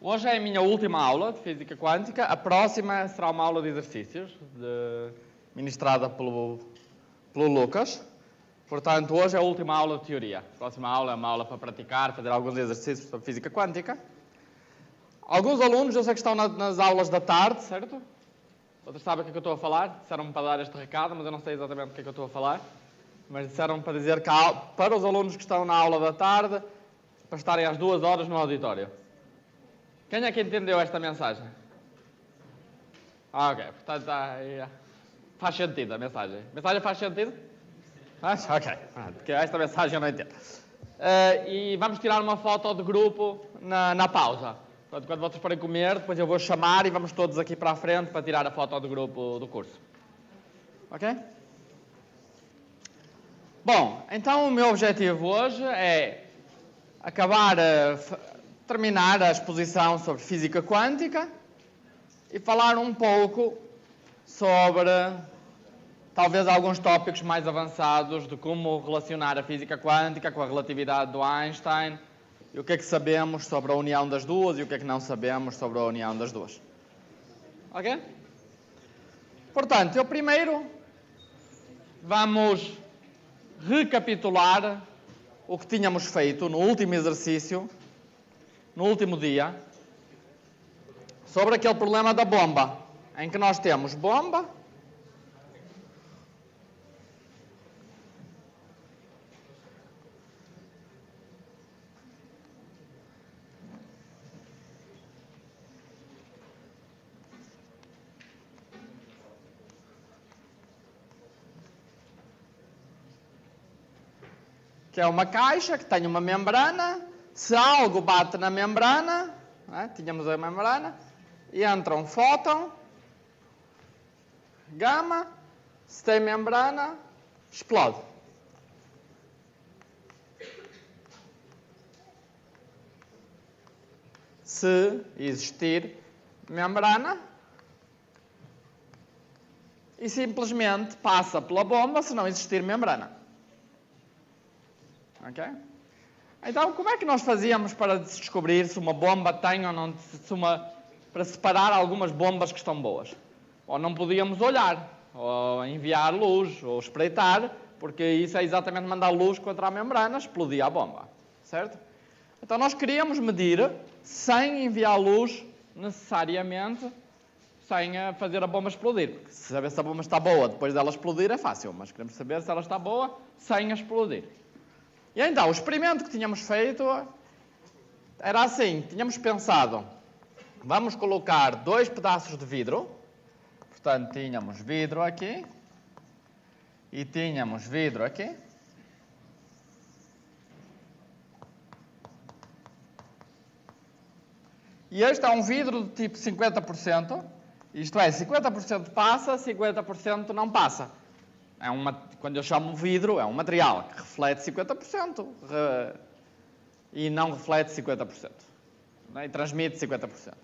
Hoje é a minha última aula de Física Quântica. A próxima será uma aula de exercícios, ministrada pelo Lucas. Portanto, hoje é a última aula de teoria. A próxima aula é uma aula para praticar, fazer alguns exercícios sobre Física Quântica. Alguns alunos, eu sei que estão nas aulas da tarde, certo? Outros sabem o que é que eu estou a falar. Disseram-me para dar este recado, mas eu não sei exatamente o que é que eu estou a falar. Mas disseram-me para dizer que para os alunos que estão na aula da tarde, para estarem às 2 horas no auditório. Quem é que entendeu esta mensagem? Ok, portanto faz sentido a mensagem. A mensagem faz sentido? Faz? Ok, porque esta mensagem eu não entendo. E vamos tirar uma foto de grupo na pausa. Portanto, quando vocês forem comer, depois eu vou chamar e vamos todos aqui para a frente para tirar a foto de grupo do curso. Ok? Bom, então o meu objetivo hoje é terminar a exposição sobre Física Quântica e falar um pouco sobre talvez alguns tópicos mais avançados de como relacionar a Física Quântica com a relatividade do Einstein e o que é que sabemos sobre a união das duas e o que é que não sabemos sobre a união das duas. Ok? Portanto, eu primeiro vamos recapitular o que tínhamos feito no último exercício, no último dia, sobre aquele problema da bomba, em que nós temos bomba que é uma caixa que tem uma membrana. Se algo bate na membrana, tínhamos a membrana, e entra um fóton, gama, se tem membrana, explode. Se existir membrana, e simplesmente passa pela bomba se não existir membrana. Ok? Então, como é que nós fazíamos para descobrir se uma bomba tem ou não, para separar algumas bombas que estão boas? Ou não podíamos olhar, ou enviar luz, ou espreitar, porque isso é exatamente mandar luz contra a membrana, explodia a bomba, certo? Então nós queríamos medir, sem enviar luz necessariamente, sem fazer a bomba explodir. Porque saber se a bomba está boa depois dela explodir é fácil, mas queremos saber se ela está boa sem explodir. E então, o experimento que tínhamos feito era assim, tínhamos pensado, vamos colocar 2 pedaços de vidro, portanto, tínhamos vidro aqui, e tínhamos vidro aqui. E este é um vidro de tipo 50%, isto é, 50% passa, 50% não passa. Quando eu chamo vidro, é um material que reflete 50% e não reflete 50%. E transmite 50%.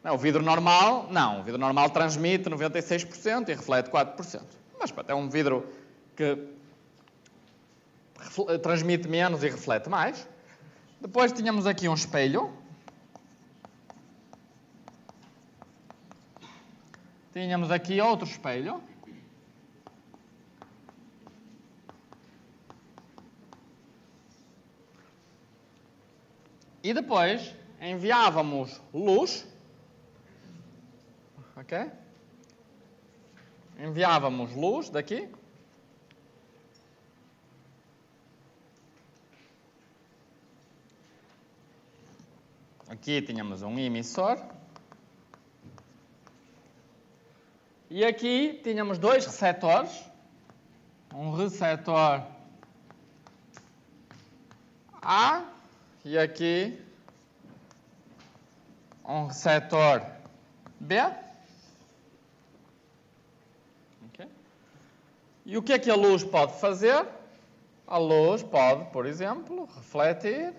O vidro normal, não. O vidro normal transmite 96% e reflete 4%. Mas é um vidro que transmite menos e reflete mais. Depois tínhamos aqui um espelho. Tínhamos aqui outro espelho. E depois enviávamos luz, ok? Enviávamos luz daqui. Aqui tínhamos um emissor. E aqui tínhamos 2 receptores. Um receptor A. E aqui, um receptor B. Okay. E o que é que a luz pode fazer? A luz pode, por exemplo, refletir.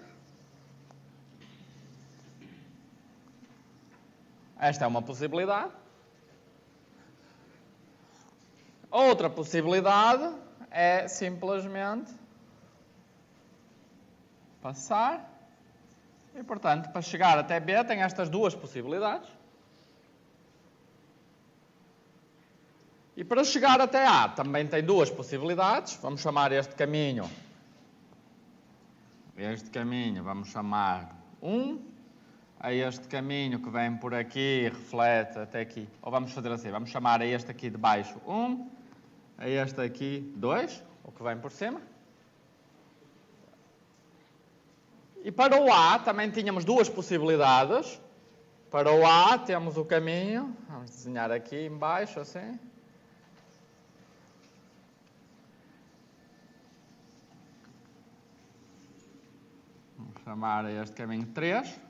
Esta é uma possibilidade. Outra possibilidade é simplesmente passar E, portanto, para chegar até B tem estas duas possibilidades. E para chegar até A também tem duas possibilidades. Vamos chamar este caminho. Vamos chamar 1. A este caminho que vem por aqui, reflete até aqui. Ou vamos fazer assim, vamos chamar a este aqui de baixo 1. A este aqui 2, o que vem por cima. E para o A também tínhamos duas possibilidades. Para o A temos o caminho, vamos desenhar aqui embaixo assim. Vamos chamar a este caminho 3.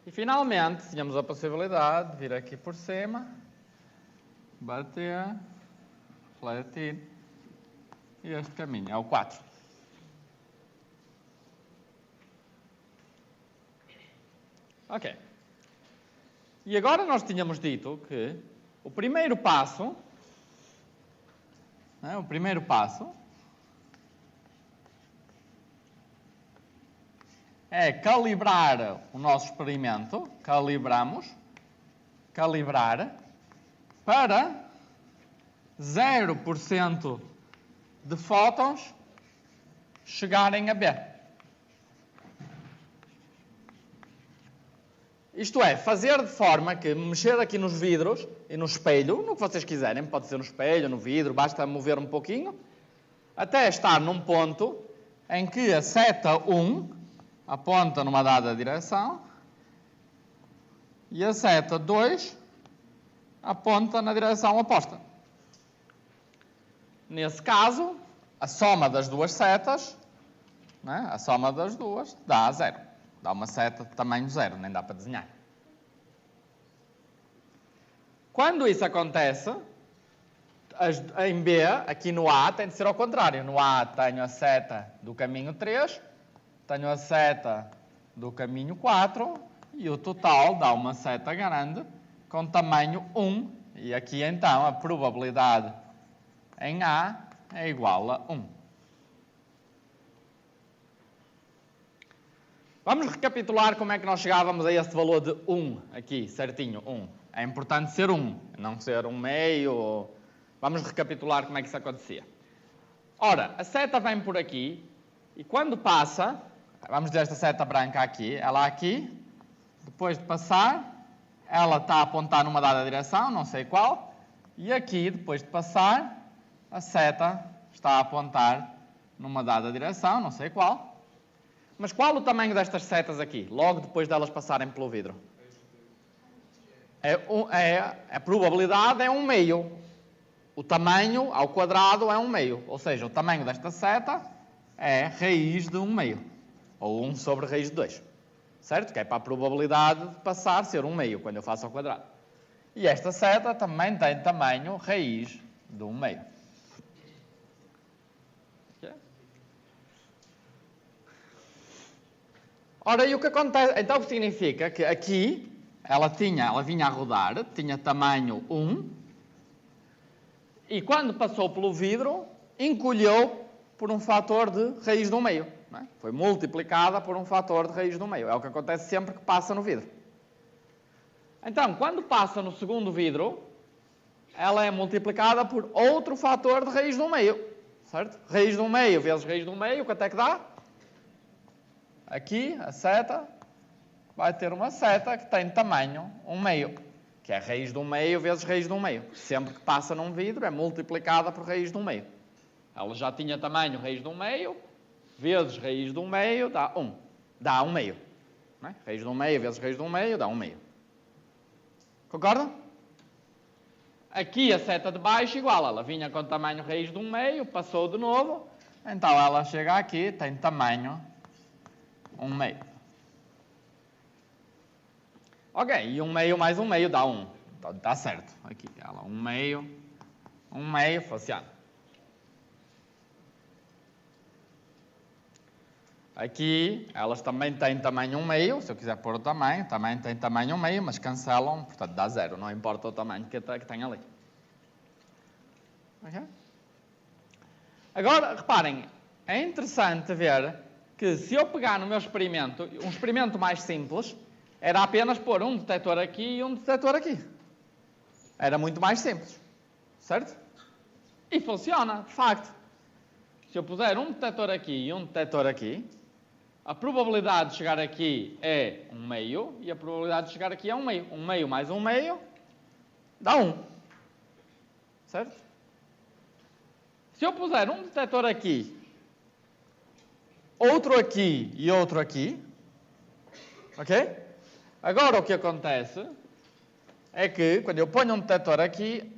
E finalmente tínhamos a possibilidade de vir aqui por cima, bater, refletir, e este caminho é o 4. Ok. E agora nós tínhamos dito que o primeiro passo é calibrar o nosso experimento, calibrar para 0% de fótons chegarem a B. Isto é, fazer de forma que mexer aqui nos vidros e no espelho, no que vocês quiserem, pode ser no espelho, no vidro, basta mover um pouquinho, até estar num ponto em que a seta 1 aponta numa dada direção e a seta 2 aponta na direção oposta. Nesse caso, a soma das duas setas, né, a soma das duas, dá 0. Dá uma seta de tamanho 0, nem dá para desenhar. Quando isso acontece, em B, aqui no A, tem de ser ao contrário. No A tenho a seta do caminho 3, tenho a seta do caminho 4 e o total dá uma seta grande com tamanho 1. E aqui então a probabilidade em A é igual a 1. Vamos recapitular como é que nós chegávamos a este valor de 1 aqui, certinho, 1. É importante ser 1, não ser 1/2. Vamos recapitular como é que isso acontecia. Ora, a seta vem por aqui e quando passa, vamos dizer esta seta branca aqui, ela aqui, depois de passar, ela está a apontar numa dada direção, não sei qual, e aqui, depois de passar, a seta está a apontar numa dada direção, não sei qual. Mas qual o tamanho destas setas aqui, logo depois delas passarem pelo vidro? A probabilidade é 1/2. O tamanho ao quadrado é 1/2. Ou seja, o tamanho desta seta é raiz de 1/2. Ou 1 sobre raiz de 2. Certo? Que é para a probabilidade de passar ser 1/2 quando eu faço ao quadrado. E esta seta também tem tamanho raiz de 1/2. Ora, e o que acontece? Então, o que significa que aqui ela vinha a rodar, tinha tamanho 1, e quando passou pelo vidro, encolheu por um fator de raiz de 1/2. Não é? Foi multiplicada por um fator de raiz de 1/2. É o que acontece sempre que passa no vidro. Então, quando passa no segundo vidro, ela é multiplicada por outro fator de raiz de 1/2. Certo? Raiz de 1/2 vezes raiz de 1/2, quanto é que dá? Aqui, a seta vai ter uma seta que tem tamanho 1/2, que é raiz de 1/2 vezes raiz de 1/2. Sempre que passa num vidro, é multiplicada por raiz de 1/2. Ela já tinha tamanho raiz de 1/2, vezes raiz de 1/2, dá 1. Dá 1/2. Não é? Raiz de 1/2 vezes raiz de 1/2, dá 1/2. Concorda? Aqui a seta de baixo igual, ela vinha com tamanho raiz de 1/2, passou de novo, então ela chega aqui, tem tamanho 1/2. Ok, e 1/2 mais 1/2 dá 1. Então está certo. Aqui, ela 1/2 funciona. Aqui, elas também têm tamanho 1/2. Se eu quiser pôr o tamanho, também tem tamanho 1/2, mas cancelam, portanto dá 0. Não importa o tamanho que tem ali. Ok? Agora, reparem, é interessante ver que se eu pegar no meu experimento, um experimento mais simples, era apenas pôr um detector aqui e um detector aqui. Era muito mais simples. Certo? E funciona, de facto. Se eu puser um detector aqui e um detector aqui, a probabilidade de chegar aqui é 1/2 e a probabilidade de chegar aqui é 1/2. 1/2 mais 1/2 dá 1. Certo? Se eu puser um detector aqui, outro aqui e outro aqui, ok? Agora o que acontece é que, quando eu ponho um detector aqui,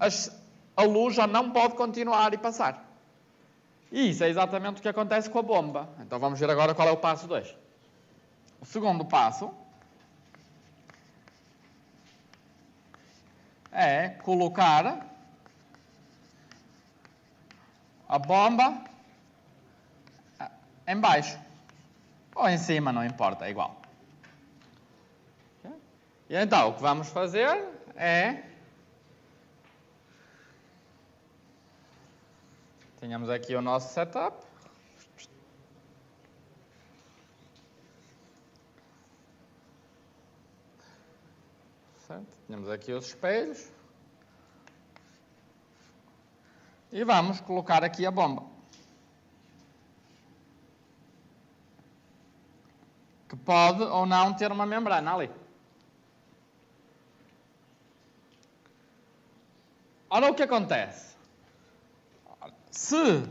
a luz já não pode continuar e passar. E isso é exatamente o que acontece com a bomba. Então vamos ver agora qual é o passo 2. O segundo passo é colocar a bomba em baixo. Ou em cima, não importa, é igual. E então o que vamos fazer é... Tínhamos aqui o nosso setup. Certo? Tínhamos aqui os espelhos. E vamos colocar aqui a bomba. Que pode ou não ter uma membrana ali. Ora, o que acontece? Se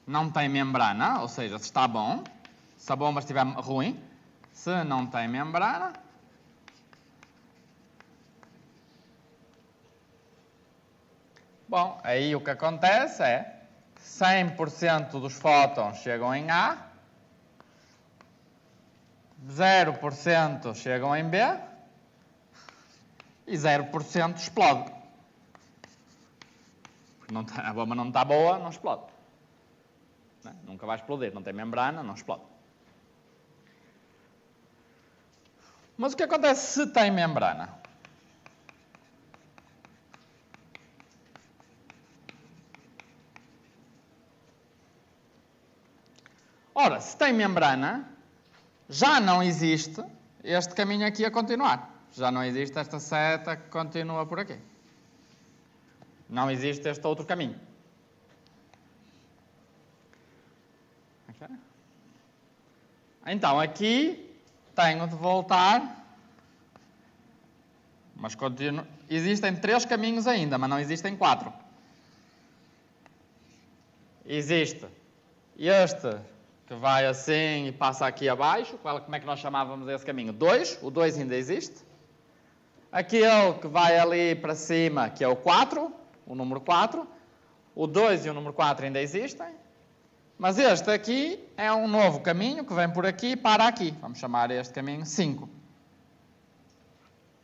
não tem membrana, ou seja, se está bom, se a bomba estiver ruim, se não tem membrana, bom, aí o que acontece é 100% dos fótons chegam em A, 0% chegam em B e 0% explode. A bomba não está boa, não explode. Não, nunca vai explodir, não tem membrana, não explode. Mas o que acontece se tem membrana? Ora, se tem membrana, já não existe este caminho aqui a continuar. Já não existe esta seta que continua por aqui. Não existe este outro caminho. Okay. Então, aqui tenho de voltar, mas continuo. Existem 3 caminhos ainda, mas não existem 4. Existe este que vai assim e passa aqui abaixo. Como é que nós chamávamos esse caminho? 2. O 2 ainda existe. Aquele que vai ali para cima, que é o 4. O número 4, o 2 e o número 4 ainda existem, mas este aqui é um novo caminho que vem por aqui e para aqui. Vamos chamar este caminho 5.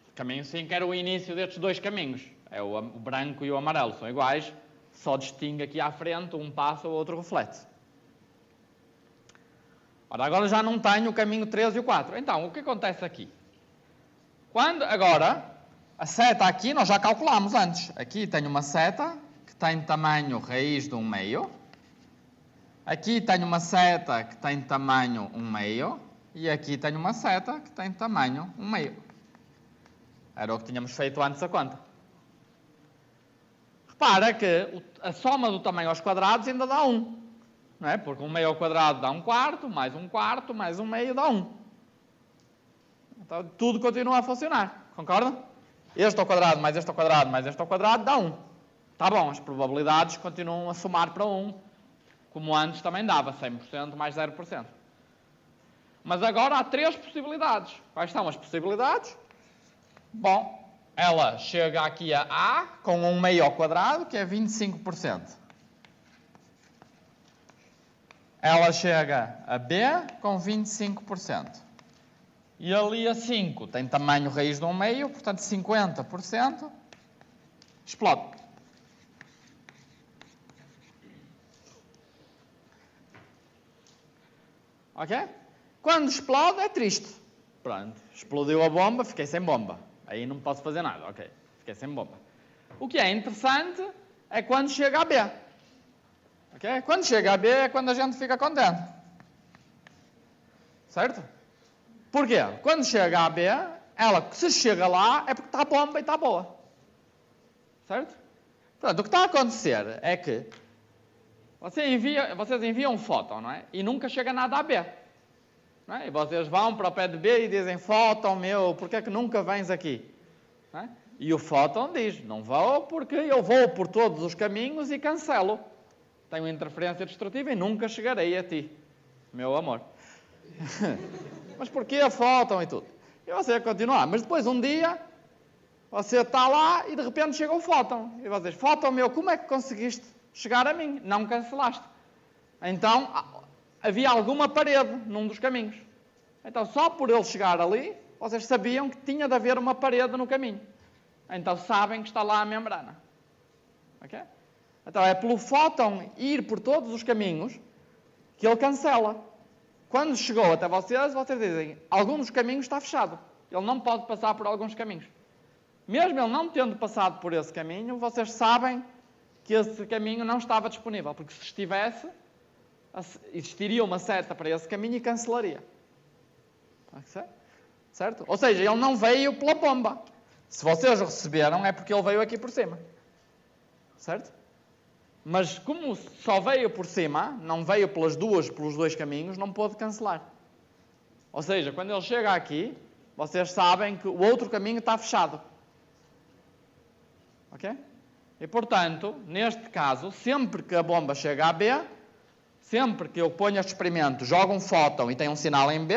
O caminho 5 era o início destes 2 caminhos. É o branco e o amarelo, são iguais, só distingue aqui à frente, um passa, o outro reflete. Ora, agora já não tenho o caminho 3 e o 4. Então, o que acontece aqui? Agora... A seta aqui nós já calculamos antes. Aqui tenho uma seta que tem tamanho raiz de 1/2. Aqui tenho uma seta que tem tamanho 1/2. E aqui tenho uma seta que tem tamanho 1/2. Era o que tínhamos feito antes a conta. Repara que a soma do tamanho aos quadrados ainda dá 1. Não é? Porque 1/2 ao quadrado dá 1/4, mais 1/4, mais 1/2 dá 1. Então tudo continua a funcionar. Concordam? Este ao quadrado, mais este ao quadrado, mais este ao quadrado, dá 1. Está bom, as probabilidades continuam a somar para 1, como antes também dava, 100% mais 0%. Mas agora há 3 possibilidades. Quais são as possibilidades? Bom, ela chega aqui a A com 1/2 ao quadrado, que é 25%. Ela chega a B com 25%. E ali a 5 tem tamanho raiz de 1/2, portanto 50% explode. Ok? Quando explode é triste. Pronto, explodiu a bomba, fiquei sem bomba. Aí não posso fazer nada, ok, fiquei sem bomba. O que é interessante é quando chega a B. Okay? Quando chega a B é quando a gente fica contente. Certo? Porquê? Quando chega a B, ela, se chega lá, é porque está bomba e está boa. Certo? Portanto, o que está a acontecer é que vocês enviam um fóton, não é? E nunca chega nada a B. Não é? E vocês vão para o pé de B e dizem, fóton meu, porquê é que nunca vens aqui? Não é? E o fóton diz, não vou porque eu vou por todos os caminhos e cancelo. Tenho interferência destrutiva e nunca chegarei a ti, meu amor. Mas porquê a fóton e tudo? E você continua. Mas depois um dia, você está lá e de repente chega o fóton. E você diz, fóton meu, como é que conseguiste chegar a mim? Não cancelaste. Então, havia alguma parede num dos caminhos. Então, só por ele chegar ali, vocês sabiam que tinha de haver uma parede no caminho. Então, sabem que está lá a membrana. Ok? Então, é pelo fóton ir por todos os caminhos que ele cancela. Quando chegou até vocês dizem, algum dos caminhos está fechado. Ele não pode passar por alguns caminhos. Mesmo ele não tendo passado por esse caminho, vocês sabem que esse caminho não estava disponível. Porque se estivesse, existiria uma seta para esse caminho e cancelaria. Certo? Ou seja, ele não veio pela bomba. Se vocês o receberam, é porque ele veio aqui por cima. Certo? Mas como só veio por cima, não veio pelos dois caminhos, não pôde cancelar. Ou seja, quando ele chega aqui, vocês sabem que o outro caminho está fechado. Ok? E, portanto, neste caso, sempre que a bomba chega a B, sempre que eu ponho este experimento, jogo um fóton e tem um sinal em B,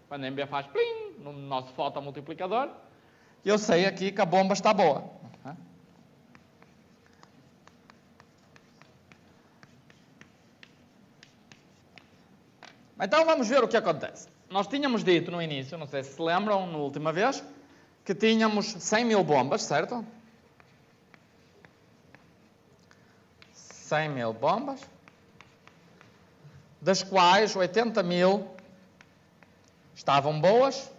quando em B faz plim, no nosso fóton multiplicador, eu sei aqui que a bomba está boa. Então vamos ver o que acontece. Nós tínhamos dito no início, não sei se se lembram, na última vez, que tínhamos 100 mil bombas, certo? 100 mil bombas, das quais 80 mil estavam boas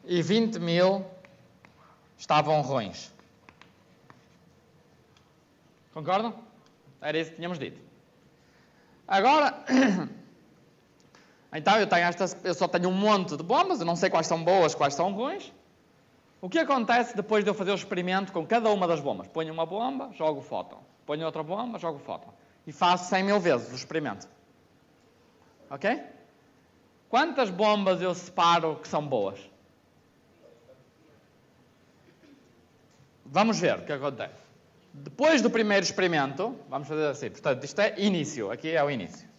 e 20 mil estavam ruins. Concordam? Era isso que tínhamos dito. Agora, então eu só tenho um monte de bombas, eu não sei quais são boas, quais são ruins. O que acontece depois de eu fazer o experimento com cada uma das bombas? Ponho uma bomba, jogo o fóton. Ponho outra bomba, jogo o fóton. E faço 100 mil vezes o experimento. Ok? Quantas bombas eu separo que são boas? Vamos ver o que acontece. Depois do primeiro experimento, vamos fazer assim, portanto, isto é início, aqui é o início.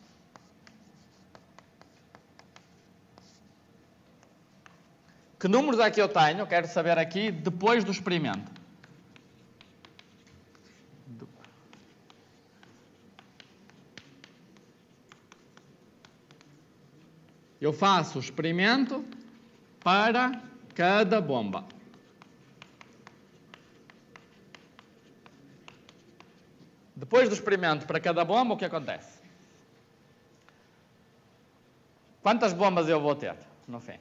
Que números é que eu tenho? Quero saber aqui, depois do experimento. Eu faço o experimento para cada bomba. Depois do experimento para cada bomba, o que acontece? Quantas bombas eu vou ter, no fim?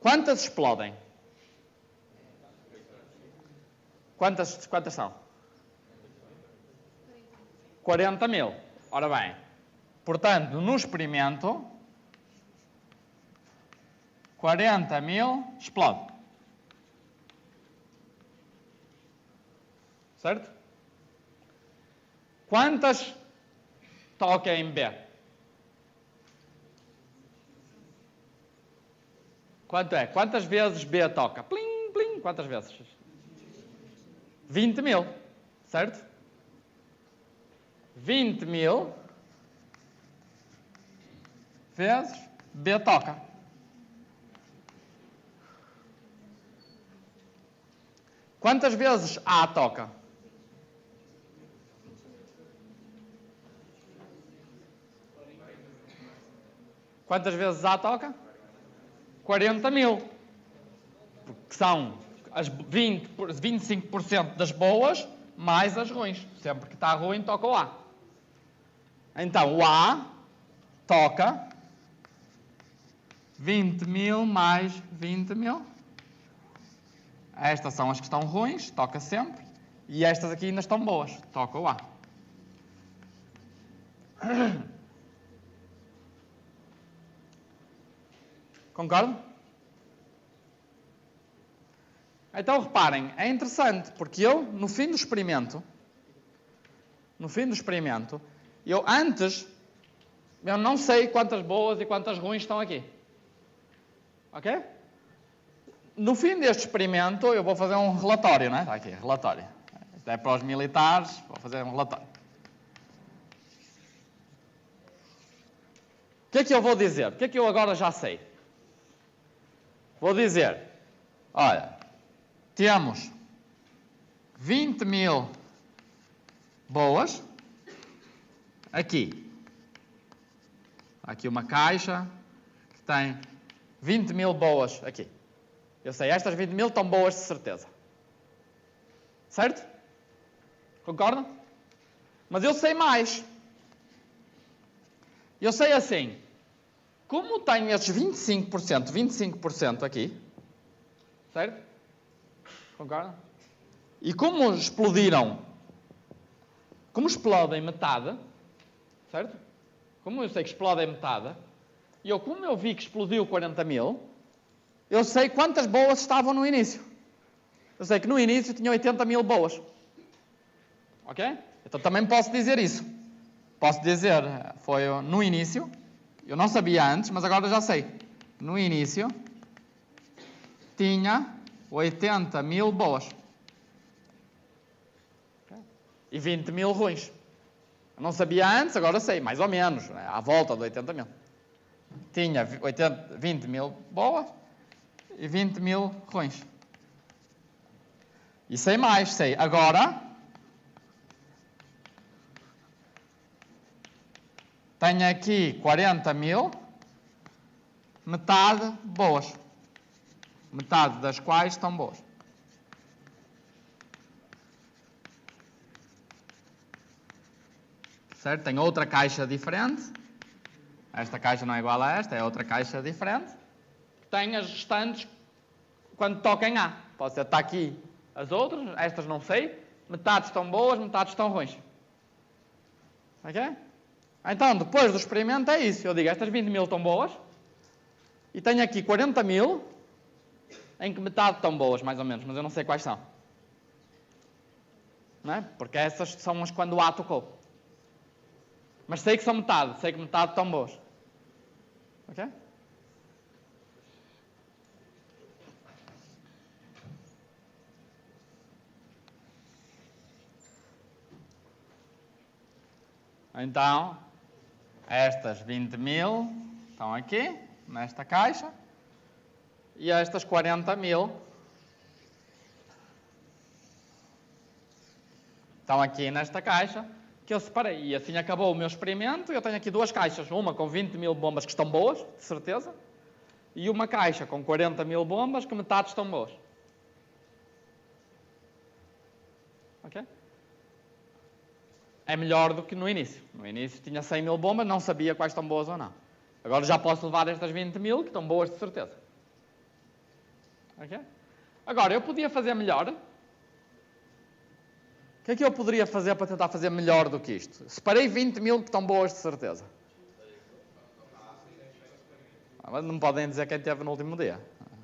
Quantas explodem? Quantas são? 40 mil. Ora bem, portanto, no experimento, 40 mil explode. Certo? Quantas toca em B? Quanto é? Quantas vezes B toca? Plim, plim. Quantas vezes? 20 mil. Certo? 20 mil vezes B toca. Quantas vezes A toca? Quantas vezes A toca? 40 mil. Que são as 25% das boas mais as ruins. Sempre que está ruim, toca o A. Então, o A toca 20 mil mais 20 mil. Estas são as que estão ruins, toca sempre. E estas aqui ainda estão boas, toca o A. Concordam? Então, reparem, é interessante, porque eu, no fim do experimento, eu não sei quantas boas e quantas ruins estão aqui. Ok? No fim deste experimento, eu vou fazer um relatório, não é? Está aqui, relatório. Isto é para os militares, vou fazer um relatório. O que é que eu vou dizer? O que é que eu agora já sei? Vou dizer, olha, temos 20 mil boas aqui. Aqui uma caixa que tem 20 mil boas aqui. Eu sei, estas 20 mil estão boas de certeza. Certo? Concordam? Mas eu sei mais. Eu sei assim, como tenho estes 25% aqui, certo? Concordam? E como explodem metade, certo? Como eu sei que explodem metade, e como eu vi que explodiu 40 mil, eu sei quantas boas estavam no início. Eu sei que no início tinha 80 mil boas. Ok? Então também posso dizer isso. Posso dizer, foi no início, eu não sabia antes, mas agora já sei. No início, tinha 80 mil boas. E 20 mil ruins. Eu não sabia antes, agora sei, mais ou menos, né? À volta de 80 mil. Tinha 20 mil boas e 20 mil ruins. E sei mais, sei. Agora, tenho aqui 40 mil, metade boas. Metade das quais estão boas. Certo? Tenho outra caixa diferente. Esta caixa não é igual a esta, é outra caixa diferente. Tem as restantes quando toquem A. Pode ser, está aqui as outras, estas não sei. Metade estão boas, metade estão ruins. Ok? Então, depois do experimento é isso. Eu digo, estas 20 mil estão boas. E tenho aqui 40 mil, em que metade estão boas, mais ou menos, mas eu não sei quais são. Não é? Porque essas são as quando o A tocou. Mas sei que são metade, sei que metade estão boas. Ok? Então, estas 20 mil estão aqui, nesta caixa, e estas 40 mil estão aqui nesta caixa, que eu separei. E assim acabou o meu experimento. Eu tenho aqui duas caixas, uma com 20 mil bombas que estão boas, de certeza, e uma caixa com 40 mil bombas que metade estão boas. Ok? É melhor do que no início. No início tinha 100 mil bombas, não sabia quais estão boas ou não. Agora já posso levar estas 20 mil, que estão boas de certeza. Ok? Agora, eu podia fazer melhor. O que é que eu poderia fazer para tentar fazer melhor do que isto? Separei 20 mil que estão boas de certeza. Mas não podem dizer quem teve no último dia.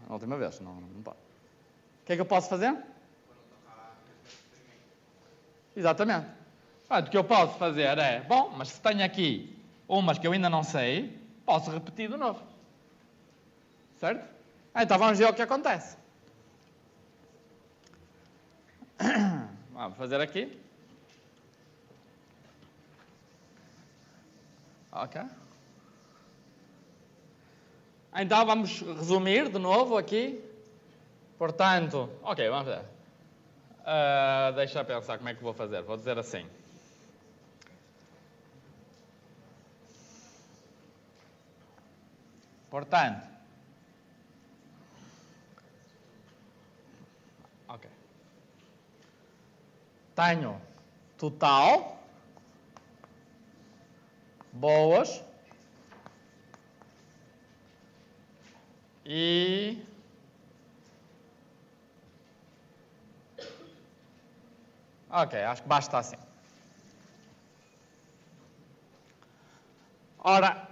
Na última vez. Não pode. O que é que eu posso fazer? Exatamente. O que eu posso fazer é, bom, mas se tenho aqui umas que eu ainda não sei, posso repetir de novo. Certo? Então vamos ver o que acontece. Vamos fazer aqui. Ok. Então vamos resumir de novo aqui. Portanto, ok, vamos ver. Deixa eu pensar como é que vou fazer. Vou dizer assim. Portanto, ok. Tenho total boas e ok, acho que basta assim. Ora,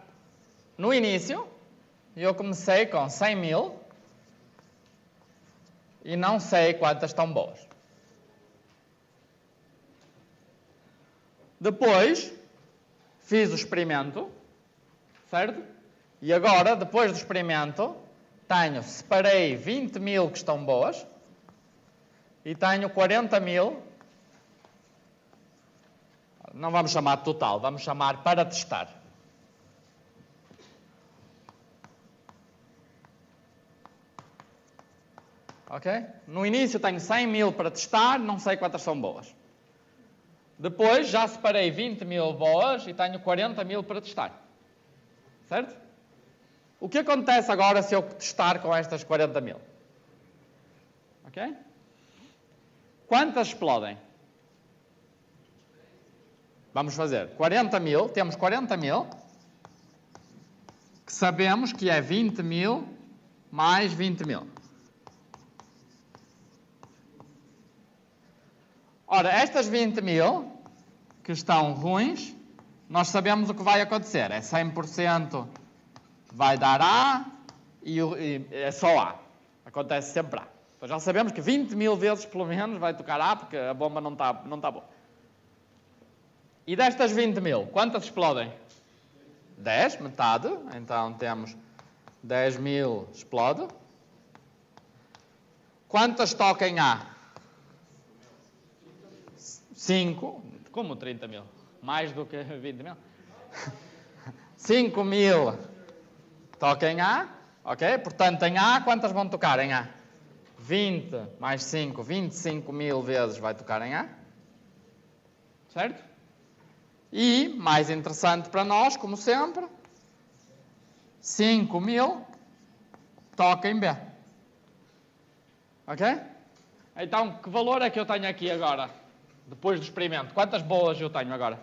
no início eu comecei com 100 mil e não sei quantas estão boas. Depois, fiz o experimento, certo? E agora, depois do experimento, separei 20 mil que estão boas e tenho 40 mil, não vamos chamar de total, vamos chamar para testar. Ok? No início tenho 100 mil para testar, não sei quantas são boas. Depois já separei 20 mil boas e tenho 40 mil para testar. Certo? O que acontece agora se eu testar com estas 40 mil? Ok? Quantas explodem? Vamos fazer 40 mil, temos 40 mil, que sabemos que é 20 mil mais 20 mil. Ora, estas 20 mil que estão ruins, nós sabemos o que vai acontecer. É 100% vai dar A e é só A. Acontece sempre A. Então já sabemos que 20 mil vezes, pelo menos, vai tocar A, porque a bomba não está boa. E destas 20 mil, quantas explodem? 10, metade. Então temos 10 mil explode. Quantas tocam em A? 5. Como 30 mil? Mais do que 20 mil? 5 mil tocam em A. Ok? Portanto, em A, quantas vão tocar em A? 20 mais 5, 25 mil vezes vai tocar em A. Certo? E, mais interessante para nós, como sempre, 5 mil toca em B. Ok? Então, que valor é que eu tenho aqui agora? Depois do experimento. Quantas boas eu tenho agora?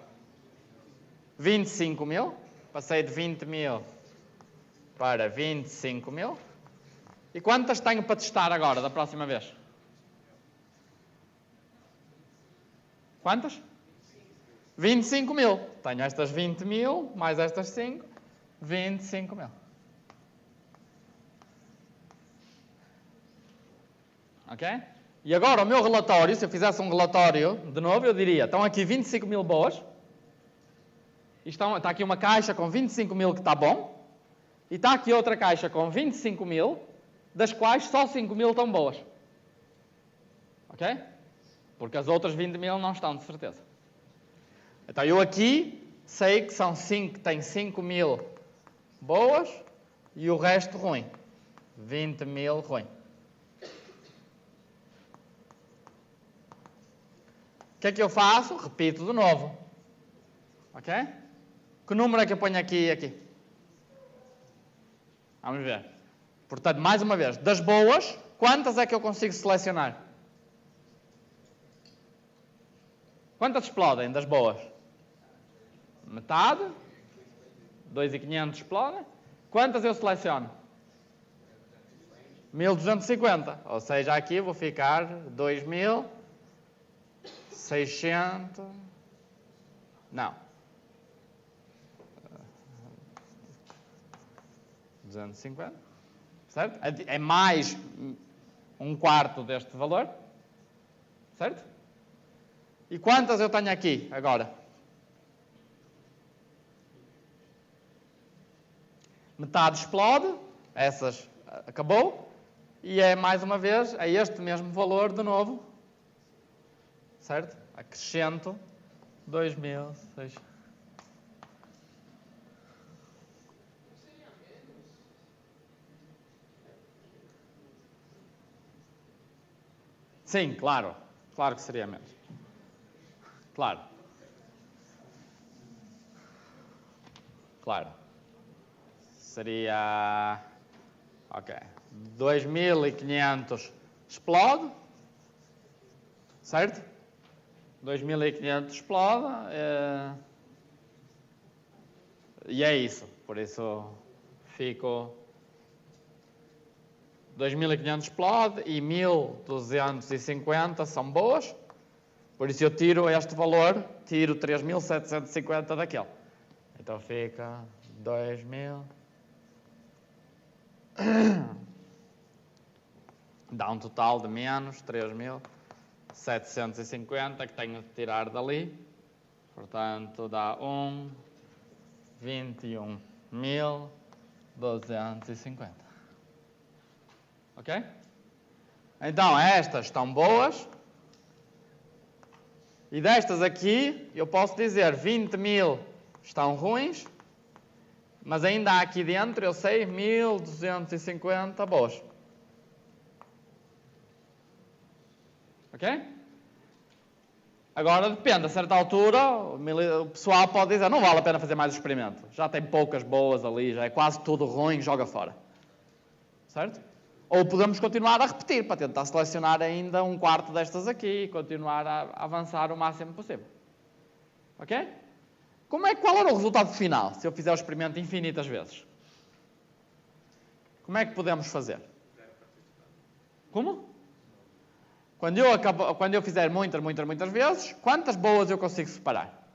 25 mil. Passei de 20 mil para 25 mil. E quantas tenho para testar agora, da próxima vez? Quantas? 25 mil. Tenho estas 20 mil, mais estas 5. 25 mil. Ok? E agora o meu relatório, se eu fizesse um relatório, de novo, eu diria, estão aqui 25 mil boas. Está aqui uma caixa com 25 mil que está bom. E está aqui outra caixa com 25 mil, das quais só 5 mil estão boas. Ok? Porque as outras 20 mil não estão, de certeza. Então eu aqui sei que são 5, tem 5 mil boas e o resto ruim. 20 mil ruim. O que é que eu faço? Repito de novo. Ok? Que número é que eu ponho aqui e aqui? Vamos ver. Portanto, mais uma vez, das boas, quantas é que eu consigo selecionar? Quantas explodem das boas? Metade. 2.500 explodem. Quantas eu seleciono? 1.250. Ou seja, aqui eu vou ficar 2.600. Não. 250. Certo? É mais um quarto deste valor. Certo? E quantas eu tenho aqui agora? Metade explode, essas acabou, e é mais uma vez, é este mesmo valor de novo, certo? Acrescento 2.600. Sim, claro, claro que seria menos. Claro. Claro. Seria, ok, 2.500 explode, certo? 2.500 explode, e é isso, por isso fico 2.500 explode e 1.250 são boas, por isso eu tiro este valor, tiro 3.750 daquele, então fica 2.000. Dá um total de menos 3.750 que tenho de tirar dali. Portanto, dá 21.250. Ok? Então, estas estão boas. E destas aqui, eu posso dizer 20.000 estão ruins, mas ainda há aqui dentro, eu sei, 1.250 boas. Ok? Agora depende, a certa altura, o pessoal pode dizer, não vale a pena fazer mais experimento. Já tem poucas boas ali, já é quase tudo ruim, joga fora. Certo? Ou podemos continuar a repetir, para tentar selecionar ainda um quarto destas aqui e continuar a avançar o máximo possível. Ok? Qual era o resultado final, se eu fizer o experimento infinitas vezes? Como é que podemos fazer? Como? Quando eu fizer muitas vezes, quantas boas eu consigo separar?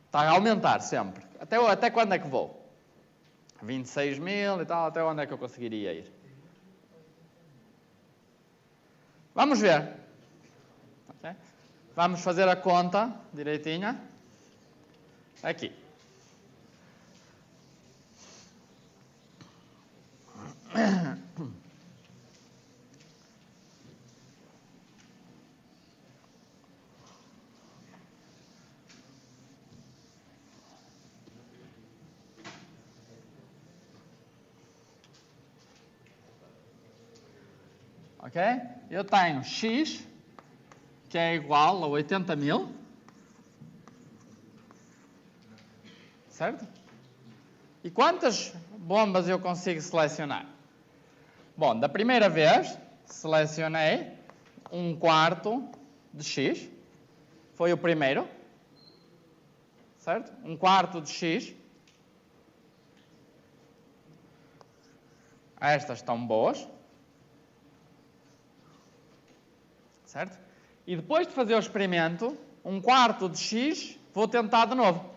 Está a aumentar sempre. Até quando é que vou? 26.000 e tal, até onde é que eu conseguiria ir? Vamos ver. Okay? Vamos fazer a conta direitinha. Aqui. Ok? Eu tenho x, que é igual a 80.000. Certo? E quantas bombas eu consigo selecionar? Bom, da primeira vez, selecionei 1/4 de x. Foi o primeiro. Certo? 1/4 de x. Estas estão boas. Certo? E depois de fazer o experimento, 1/4 de x, vou tentar de novo.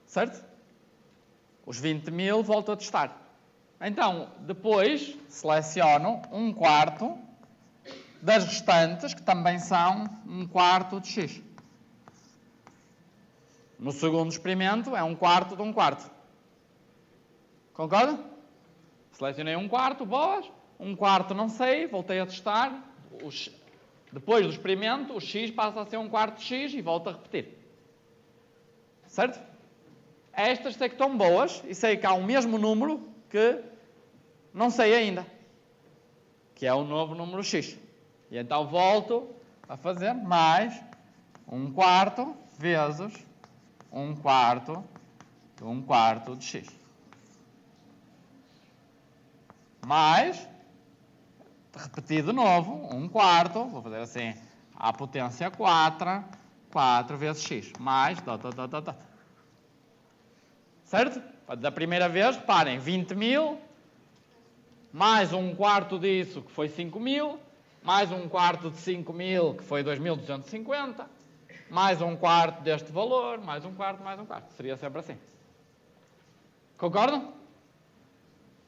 Certo? Os 20.000 volto a testar. Então, depois, seleciono 1/4 das restantes, que também são 1/4 de x. No segundo experimento, é 1/4 de 1/4. Concorda? Selecionei 1/4, boas. 1/4 não sei, voltei a testar. Depois do experimento, o x passa a ser 1/4 de x e volto a repetir. Certo? Estas sei que estão boas e sei que há um mesmo número que não sei ainda, que é o novo número x. E então volto a fazer mais 1/4 vezes 1/4 de 1/4 de x. Mais, repetir de novo, 1/4, vou fazer assim, à potência 4, 4 vezes x, mais, Certo? Da primeira vez, reparem, 20.000, mais 1/4 disso, que foi 5.000, mais 1/4 de 5.000, que foi 2.250, mais 1/4 deste valor, mais 1/4, mais 1/4. Seria sempre assim. Concordam?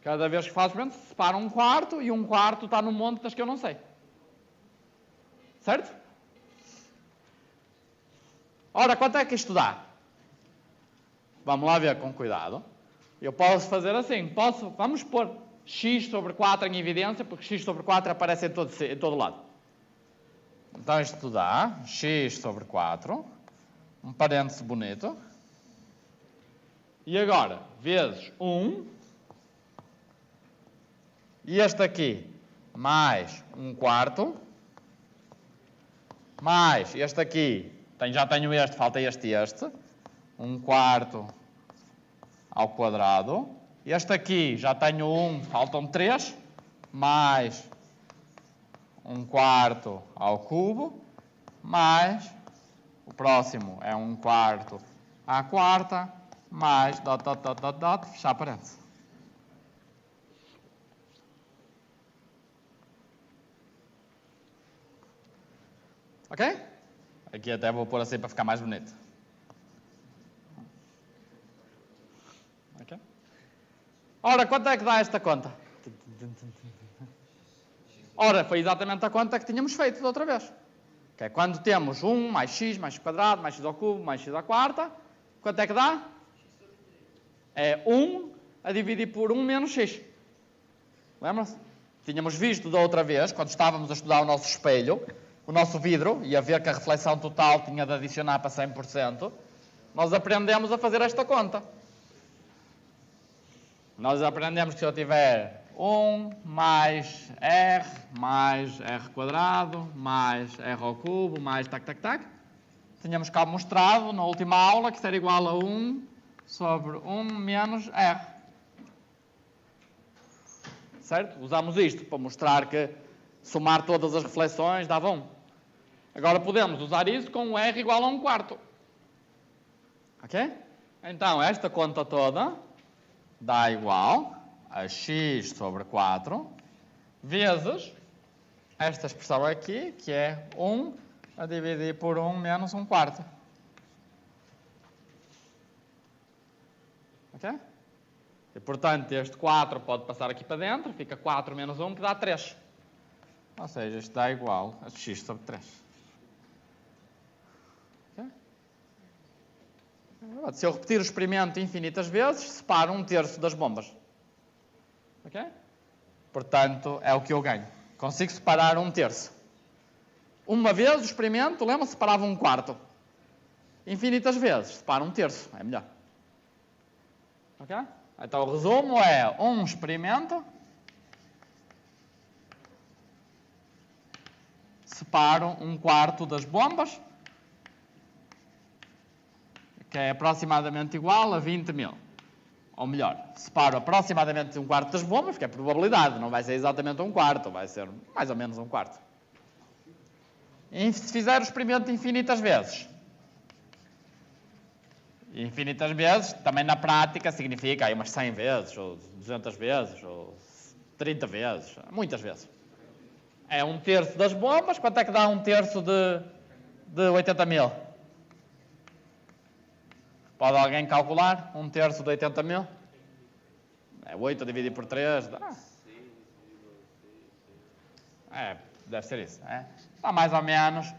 Cada vez que faço experimento, separo 1/4 e 1/4 está no monte das que eu não sei. Certo? Ora, quanto é que isto dá? Vamos lá ver com cuidado. Eu posso fazer assim. Vamos pôr x sobre 4 em evidência, porque x sobre 4 aparece em todo lado. Então isto dá x sobre 4, um parêntese bonito. E agora, vezes 1, e este aqui, mais 1/4, mais este aqui, já tenho este, falta este, 1/4 ao quadrado. Este aqui já tenho 1, faltam 3, mais 1/4 ao cubo, mais o próximo é 1/4 à quarta, mais fechar parênteses. Ok? Aqui até vou pôr assim para ficar mais bonito. Ok? Ora, quanto é que dá esta conta? Ora, foi exatamente a conta que tínhamos feito da outra vez. Que é quando temos 1 mais x quadrado, mais x ao cubo, mais x à quarta. Quanto é que dá? É 1 a dividir por 1 menos x. Lembra-se? Tínhamos visto da outra vez, quando estávamos a estudar o nosso espelho, o nosso vidro, e a ver que a reflexão total tinha de adicionar para 100%, nós aprendemos a fazer esta conta. Nós aprendemos que se eu tiver 1 mais r quadrado, mais r ao cubo, mais tínhamos cá mostrado na última aula que isso era igual a 1 sobre 1 menos r. Certo? Usamos isto para mostrar que somar todas as reflexões dava 1. Agora podemos usar isso com o r igual a 1/4. Ok? Então, esta conta toda dá igual a x sobre 4 vezes esta expressão aqui, que é 1 a dividir por 1 menos 1/4. Ok? E, portanto, este 4 pode passar aqui para dentro, fica 4 menos 1, que dá 3. Ou seja, isto dá igual a x sobre 3. Okay? Se eu repetir o experimento infinitas vezes, separo 1/3 das bombas. Ok? Portanto, é o que eu ganho. Consigo separar 1/3. Uma vez o experimento, lembra, separava 1/4. Infinitas vezes, separa 1/3. É melhor. Ok? Então, o resumo é um experimento, separo 1/4 das bombas, que é aproximadamente igual a 20.000. Ou melhor, separo aproximadamente 1/4 das bombas, que é probabilidade, não vai ser exatamente 1/4, vai ser mais ou menos 1/4. E se fizer o experimento infinitas vezes, também na prática significa aí umas 100 vezes, ou 200 vezes, ou 30 vezes, muitas vezes. É 1/3 das bombas, quanto é que dá 1/3 de 80.000? Pode alguém calcular? 1/3 de 80.000? É 8 a dividir por 3, dá. Deve ser isso. Dá mais ou menos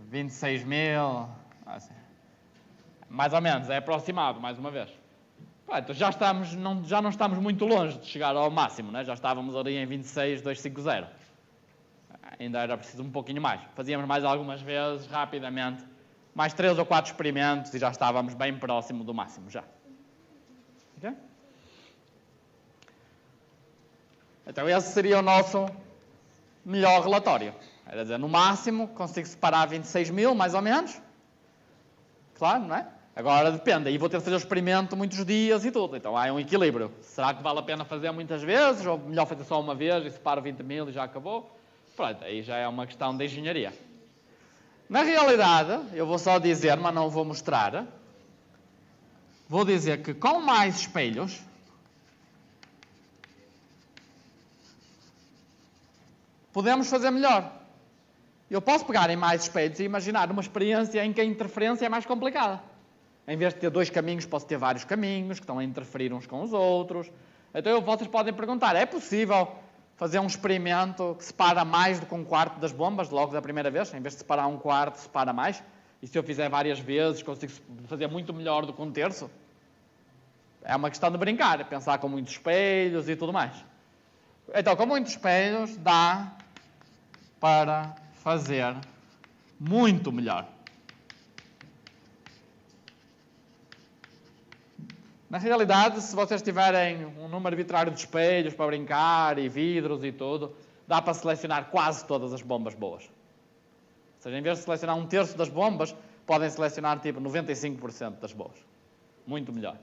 26.000, assim. Mais ou menos, é aproximado, mais uma vez. Então já não estamos muito longe de chegar ao máximo, né? Já estávamos ali em 26.250. Ainda era preciso um pouquinho mais. Fazíamos mais algumas vezes, rapidamente. Mais 3 ou 4 experimentos e já estávamos bem próximo do máximo, já. Okay? Então esse seria o nosso melhor relatório. Quer dizer, no máximo consigo separar 26.000, mais ou menos. Claro, não é? Agora depende, aí vou ter de fazer o experimento muitos dias e tudo. Então há um equilíbrio. Será que vale a pena fazer muitas vezes? Ou melhor fazer só uma vez e separo 20.000 e já acabou? Pronto, aí já é uma questão de engenharia. Na realidade, eu vou só dizer, mas não vou mostrar. Vou dizer que com mais espelhos, podemos fazer melhor. Eu posso pegar em mais espelhos e imaginar uma experiência em que a interferência é mais complicada. Em vez de ter 2 caminhos, posso ter vários caminhos que estão a interferir uns com os outros. Então vocês podem perguntar, é possível fazer um experimento que separa mais do que 1/4 das bombas logo da primeira vez? Em vez de separar 1/4, separa mais? E se eu fizer várias vezes, consigo fazer muito melhor do que 1/3? É uma questão de brincar, pensar com muitos espelhos e tudo mais. Então, com muitos espelhos, dá para fazer muito melhor. Na realidade, se vocês tiverem um número arbitrário de espelhos para brincar, e vidros e tudo, dá para selecionar quase todas as bombas boas. Ou seja, em vez de selecionar 1/3 das bombas, podem selecionar tipo 95% das boas. Muito melhor.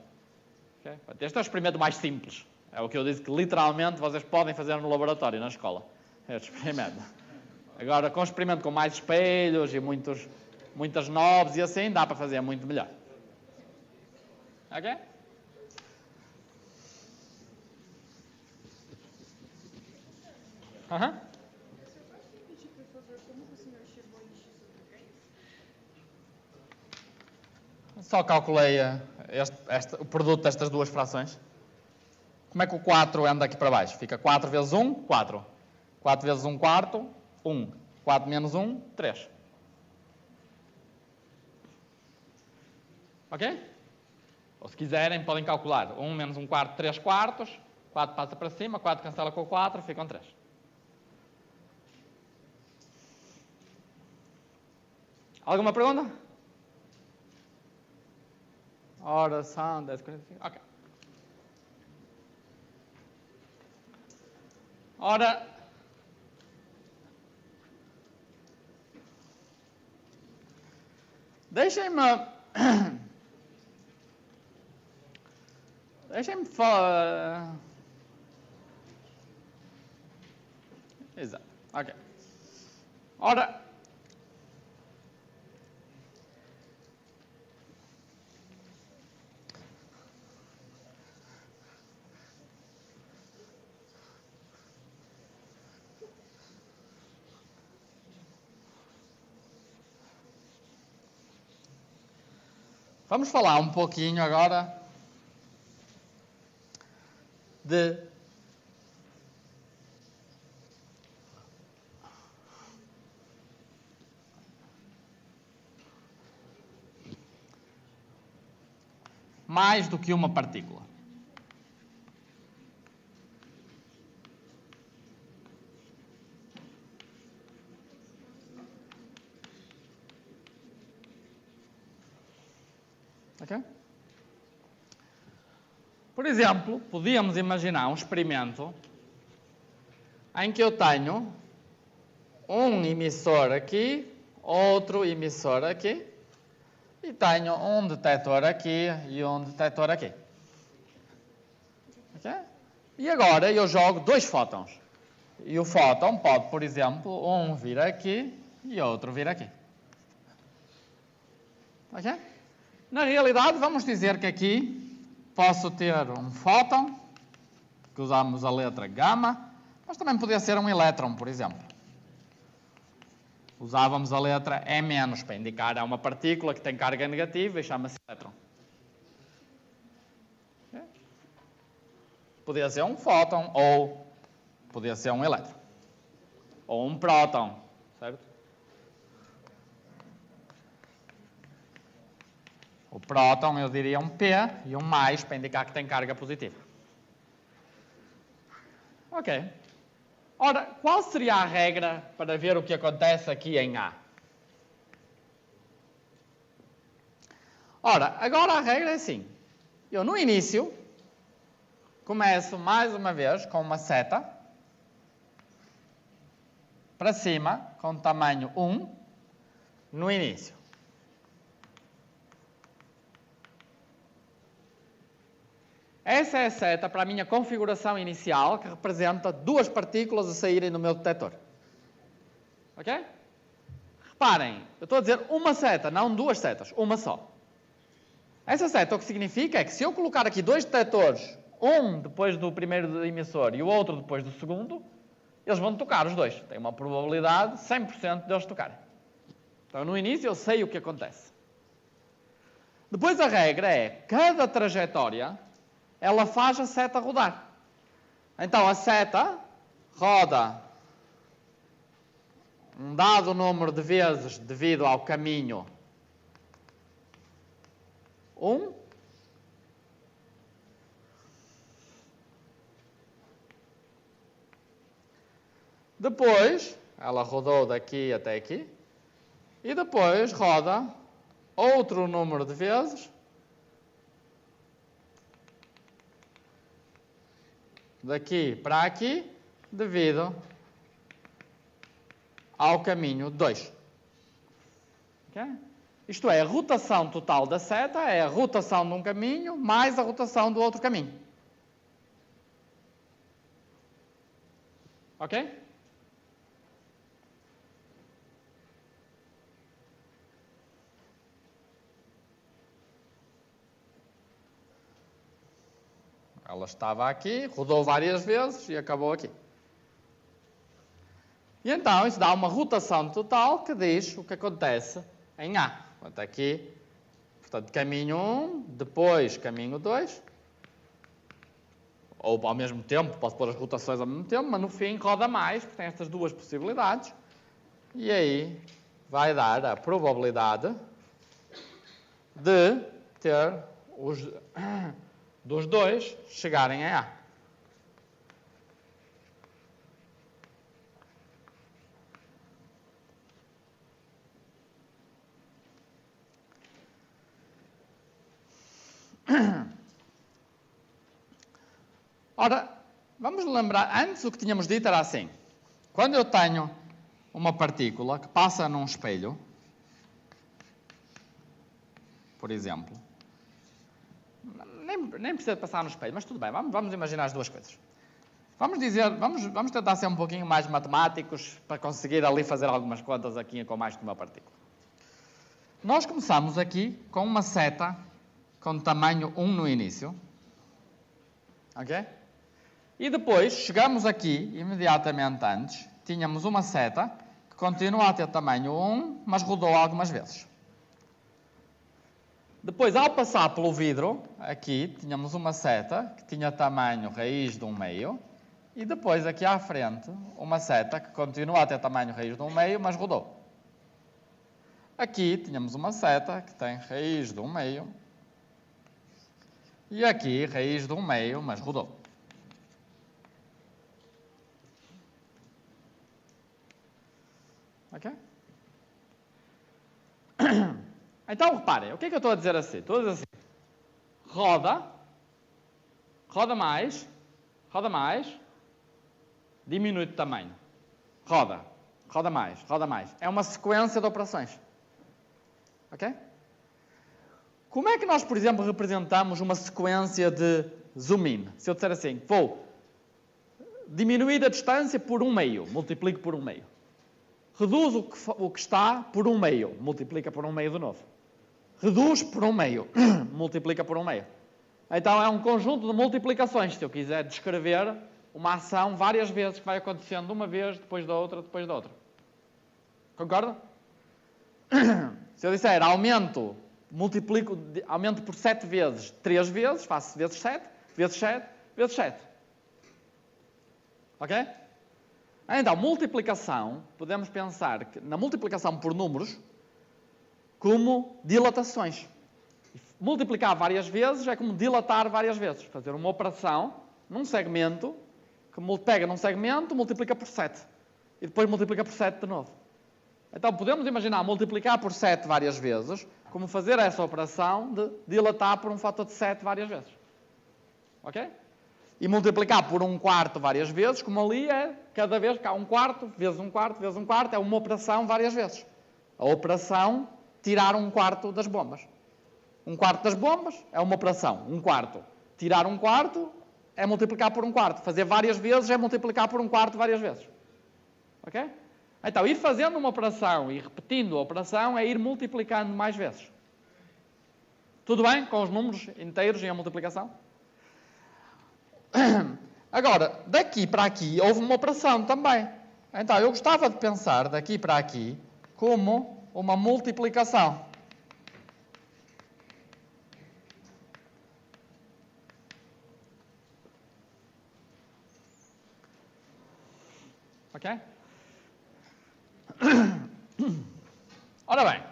Okay? Este é o experimento mais simples. É o que eu disse que literalmente vocês podem fazer no laboratório, na escola. Este experimento. Agora, com um experimento com mais espelhos e muitas knobs e assim, dá para fazer muito melhor. Ok? Aham. Só calculei o produto destas duas frações. como é que o 4 anda aqui para baixo? Fica 4 vezes 1, 4. 4 vezes 1 quarto, 1. 4 menos 1, 3. Ok? Ou se quiserem, podem calcular. 1 menos 1 quarto, 3 quartos. 4 passa para cima, 4 cancela com o 4, ficam 3. Alguma pergunta? Ora, são 10:45. Ok. Ora, deixem-me falar. Exato. Ok. Ora, vamos falar um pouquinho agora de mais do que uma partícula. Ok? Por exemplo, podíamos imaginar um experimento em que eu tenho um emissor aqui, outro emissor aqui, e tenho um detector aqui e um detector aqui. Okay? E agora eu jogo 2 fótons. E o fóton pode, por exemplo, um vir aqui e outro vir aqui. Okay? Na realidade, vamos dizer que aqui posso ter um fóton, que usamos a letra gama, mas também podia ser um elétron, por exemplo. Usávamos a letra E- para indicar uma partícula que tem carga negativa e chama-se elétron. Okay? Podia ser um fóton ou podia ser um elétron. Ou um próton, certo? O próton eu diria um P e um mais para indicar que tem carga positiva. Ok. Ora, qual seria a regra para ver o que acontece aqui em A? Ora, agora a regra é assim. Eu no início começo mais uma vez com uma seta para cima com tamanho 1 no início. Essa é a seta para a minha configuração inicial, que representa 2 partículas a saírem do meu detector. Ok? Reparem, eu estou a dizer uma seta, não 2 setas, uma só. Essa seta o que significa é que se eu colocar aqui 2 detectores, um depois do primeiro emissor e o outro depois do segundo, eles vão tocar os 2. Tem uma probabilidade 100% de eles tocarem. Então no início eu sei o que acontece. Depois a regra é, cada trajetória ela faz a seta rodar. Então a seta roda um dado número de vezes devido ao caminho 1. Depois, ela rodou daqui até aqui. E depois roda outro número de vezes daqui para aqui, devido ao caminho 2. Okay? Isto é, a rotação total da seta é a rotação de um caminho mais a rotação do outro caminho. Ok? Ela estava aqui, rodou várias vezes e acabou aqui. E então isso dá uma rotação total que diz o que acontece em A. Portanto, aqui, caminho 1, depois caminho 2, ou ao mesmo tempo, posso pôr as rotações ao mesmo tempo, mas no fim roda mais, porque tem estas duas possibilidades. E aí vai dar a probabilidade de ter dos dois chegarem a A. Ora, vamos lembrar, antes o que tínhamos dito era assim. Quando eu tenho uma partícula que passa num espelho, por exemplo, nem precisa passar no espelho, mas tudo bem, vamos imaginar as duas coisas. Vamos tentar ser um pouquinho mais matemáticos para conseguir ali fazer algumas contas aqui com mais de uma partícula. Nós começamos aqui com uma seta com tamanho 1 no início. Ok? E depois, chegamos aqui, imediatamente antes, tínhamos uma seta que continua a ter tamanho 1, mas rodou algumas vezes. Depois, ao passar pelo vidro, aqui, tínhamos uma seta que tinha tamanho raiz de 1/2. E depois, aqui à frente, uma seta que continua a ter tamanho raiz de 1/2, mas rodou. Aqui, tínhamos uma seta que tem raiz de 1/2. E aqui, raiz de 1/2, mas rodou. Ok? Então, reparem, o que é que eu estou a dizer assim? Estou a dizer assim, roda mais, diminui de tamanho. Roda mais. É uma sequência de operações. Ok? Como é que nós, por exemplo, representamos uma sequência de zoom-in? Se eu disser assim, vou diminuir a distância por 1/2, multiplico por 1/2. Reduz o que está por 1/2, multiplica por 1/2 de novo. Reduz por 1/2, multiplica por 1/2. Então é um conjunto de multiplicações, se eu quiser descrever uma ação várias vezes, que vai acontecendo uma vez, depois da outra, depois da outra. Concorda? Se eu disser aumento por 7 vezes, 3 vezes, faço vezes 7, vezes 7, vezes 7. Ok? Então, multiplicação, podemos pensar que na multiplicação por números como dilatações. Multiplicar várias vezes é como dilatar várias vezes. Fazer uma operação num segmento, que pega num segmento, multiplica por 7. E depois multiplica por 7 de novo. Então, podemos imaginar multiplicar por 7 várias vezes, como fazer essa operação de dilatar por um fator de 7 várias vezes. Ok? E multiplicar por 1/4 várias vezes, como ali é, cada vez que há 1/4, vezes 1/4, vezes 1/4, é uma operação várias vezes. A operação tirar 1/4 das bombas. 1/4 das bombas é uma operação. 1/4. Tirar 1/4 é multiplicar por 1/4. Fazer várias vezes é multiplicar por 1/4 várias vezes. Ok? Então, ir fazendo uma operação e repetindo a operação é ir multiplicando mais vezes. Tudo bem com os números inteiros e a multiplicação? Agora, daqui para aqui houve uma operação também. Então, eu gostava de pensar daqui para aqui como uma multiplicação. Ok? Ora bem.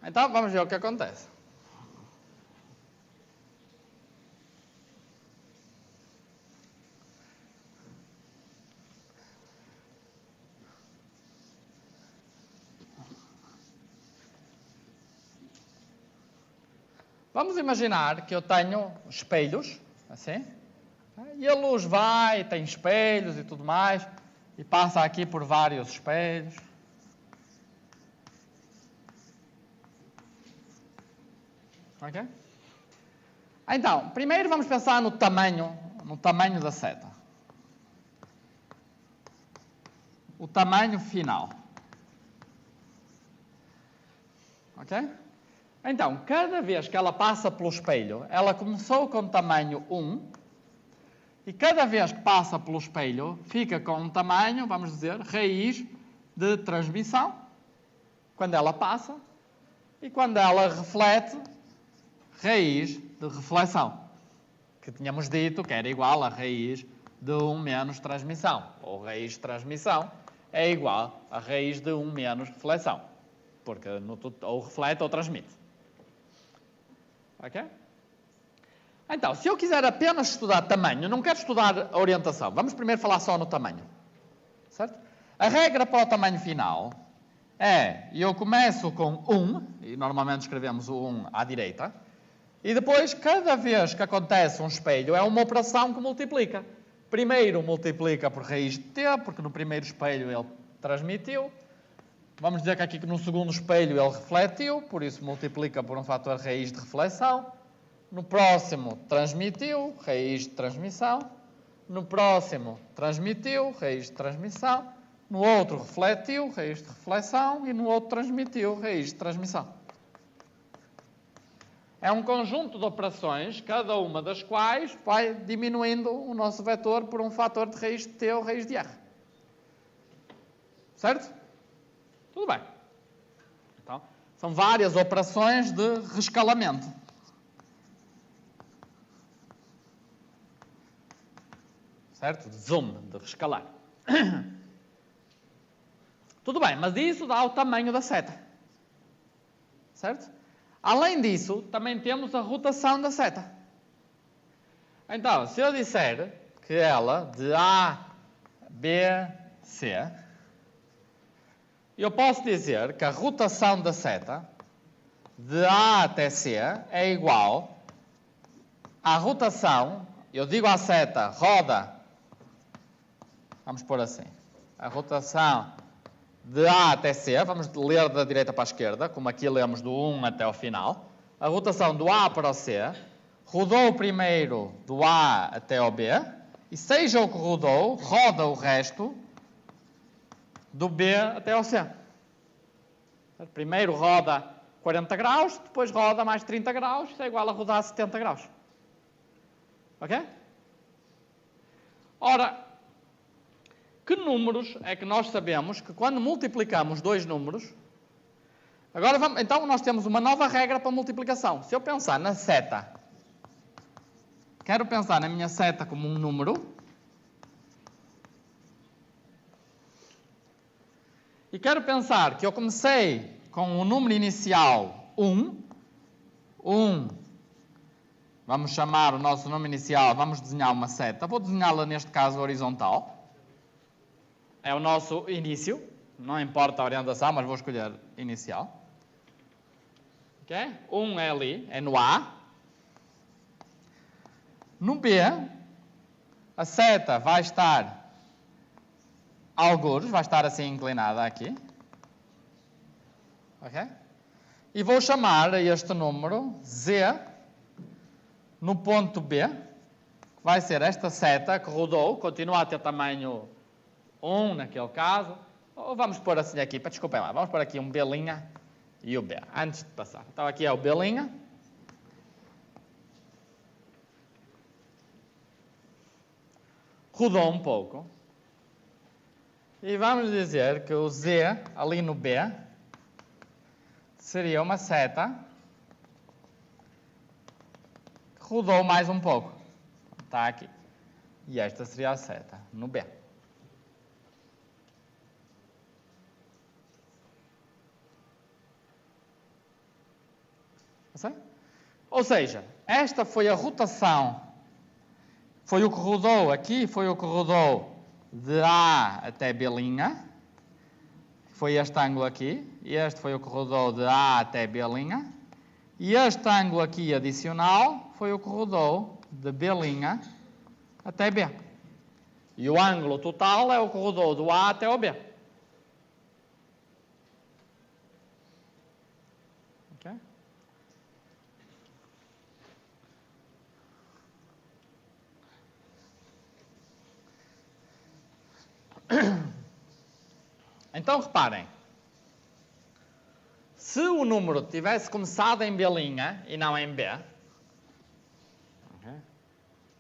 Então, vamos ver o que acontece. Vamos imaginar que eu tenho espelhos, assim, e a luz vai, tem espelhos e tudo mais, e passa aqui por vários espelhos. Ok? Então, primeiro vamos pensar no tamanho da seta. O tamanho final. Ok? Então, cada vez que ela passa pelo espelho, ela começou com tamanho 1, e cada vez que passa pelo espelho, fica com um tamanho, vamos dizer, raiz de transmissão, quando ela passa, e quando ela reflete, raiz de reflexão, que tínhamos dito que era igual a raiz de 1 menos transmissão. Ou raiz de transmissão é igual a raiz de 1 menos reflexão. Porque ou reflete ou transmite. Ok? Então, se eu quiser apenas estudar tamanho, não quero estudar a orientação. Vamos primeiro falar só no tamanho. Certo? A regra para o tamanho final é, eu começo com 1, e normalmente escrevemos o 1 à direita, e depois, cada vez que acontece um espelho, é uma operação que multiplica. Primeiro multiplica por raiz de t, porque no primeiro espelho ele transmitiu. Vamos dizer que aqui no segundo espelho ele refletiu, por isso multiplica por um fator raiz de reflexão. No próximo transmitiu, raiz de transmissão. No próximo transmitiu, raiz de transmissão. No outro refletiu, raiz de reflexão. E no outro transmitiu, raiz de transmissão. É um conjunto de operações, cada uma das quais vai diminuindo o nosso vetor por um fator de raiz de t ou raiz de r. Certo? Tudo bem. Então, são várias operações de rescalamento. Certo? De zoom, de rescalar. Tudo bem, mas isso dá o tamanho da seta. Certo? Além disso, também temos a rotação da seta. Então, se eu disser que ela, de A, B, C, eu posso dizer que a rotação da seta, de A até C, é igual à rotação, eu digo à seta, roda, vamos pôr assim, a rotação de A até C, vamos ler da direita para a esquerda, como aqui lemos do 1 até o final. A rotação do A para o C, rodou primeiro do A até o B, e seja o que rodou, roda o resto do B até ao C. Primeiro roda 40 graus, depois roda mais 30 graus, isso é igual a rodar 70 graus. Ok? Ora, que números é que nós sabemos que quando multiplicamos dois números... Agora, então, nós temos uma nova regra para multiplicação. Se eu pensar na seta, quero pensar na minha seta como um número, e quero pensar que eu comecei com o número inicial 1, vamos chamar o nosso número inicial, vamos desenhar uma seta, vou desenhá-la neste caso horizontal. É o nosso início, não importa a orientação, mas vou escolher inicial. Ok? 1 é ali, é no A. No B, a seta vai estar algures, vai estar assim inclinada aqui. Ok? E vou chamar a este número Z no ponto B, que vai ser esta seta que rodou, continua a ter tamanho 1 naquele caso, ou vamos pôr assim aqui, desculpem lá, vamos pôr aqui um B' e o B, antes de passar. Então aqui é o B', rodou um pouco, e vamos dizer que o Z, ali no B, seria uma seta que rodou mais um pouco, está aqui, e esta seria a seta no B. Ou seja, esta foi a rotação, foi o que rodou aqui, foi o que rodou de A até B', foi este ângulo aqui, e este foi o que rodou de A até B', e este ângulo aqui adicional foi o que rodou de B' até B. E o ângulo total é o que rodou do A até o B. Ok? Então, reparem, se o número tivesse começado em B' e não em B,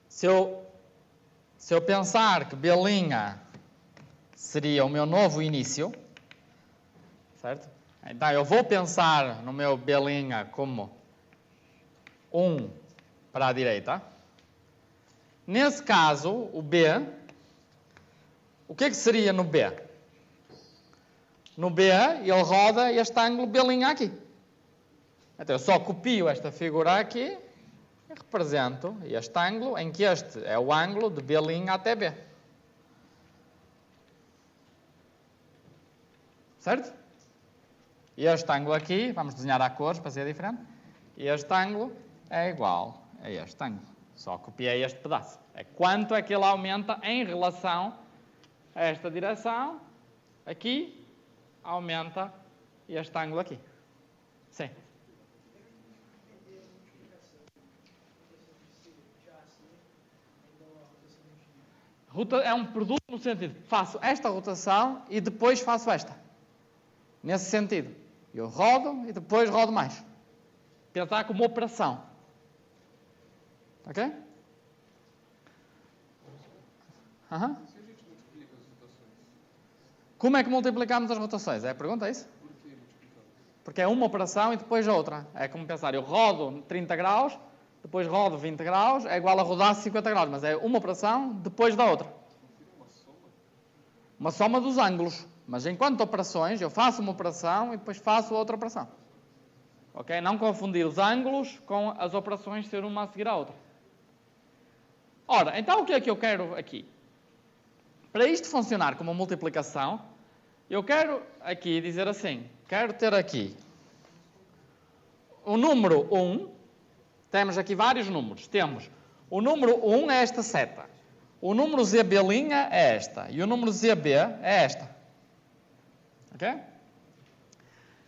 se eu pensar que B' seria o meu novo início, certo? Então, eu vou pensar no meu B' como 1 para a direita, Nesse caso, o B, o que é que seria no B? No B, ele roda este ângulo B' aqui. Então, eu só copio esta figura aqui e represento este ângulo, em que este é o ângulo de B' até B. Certo? E este ângulo aqui, vamos desenhar a cores para ser diferente, e este ângulo é igual a este ângulo. Só copiei este pedaço. É quanto é que ele aumenta em relação a esta direção. Aqui aumenta este ângulo aqui. Sim. É um produto no sentido que faço esta rotação e depois faço esta. Nesse sentido. Eu rodo e depois rodo mais. Pensar como operação. Ok? Uhum. Como é que multiplicamos as rotações? É a pergunta, é isso? Porque é uma operação e depois outra. É como pensar, eu rodo 30 graus, depois rodo 20 graus, é igual a rodar 50 graus, mas é uma operação depois da outra. Uma soma dos ângulos. Mas enquanto operações, eu faço uma operação e depois faço outra operação. Ok? Não confundir os ângulos com as operações ser uma a seguir à outra. Ora, então o que é que eu quero aqui? Para isto funcionar como multiplicação, eu quero aqui dizer assim, quero ter aqui o número 1, temos aqui vários números, temos o número 1 é esta seta, o número ZB' é esta, e o número ZB é esta. Ok?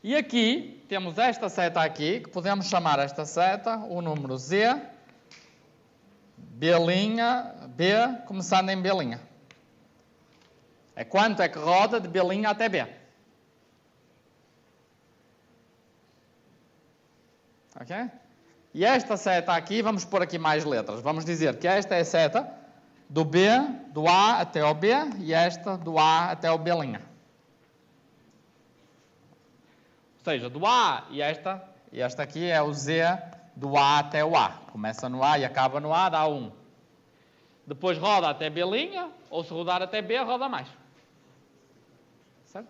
E aqui, temos esta seta aqui, que podemos chamar esta seta o número Z, B', B, começando em B'. É quanto é que roda de B' até B. Ok? E esta seta aqui, vamos pôr aqui mais letras. Vamos dizer que esta é a seta do B, do A até o B, e esta do A até o B'. Ou seja, do A e esta aqui é o Z do A até o A. Começa no A e acaba no A, dá 1. Depois roda até B', ou se rodar até B, roda mais. Certo?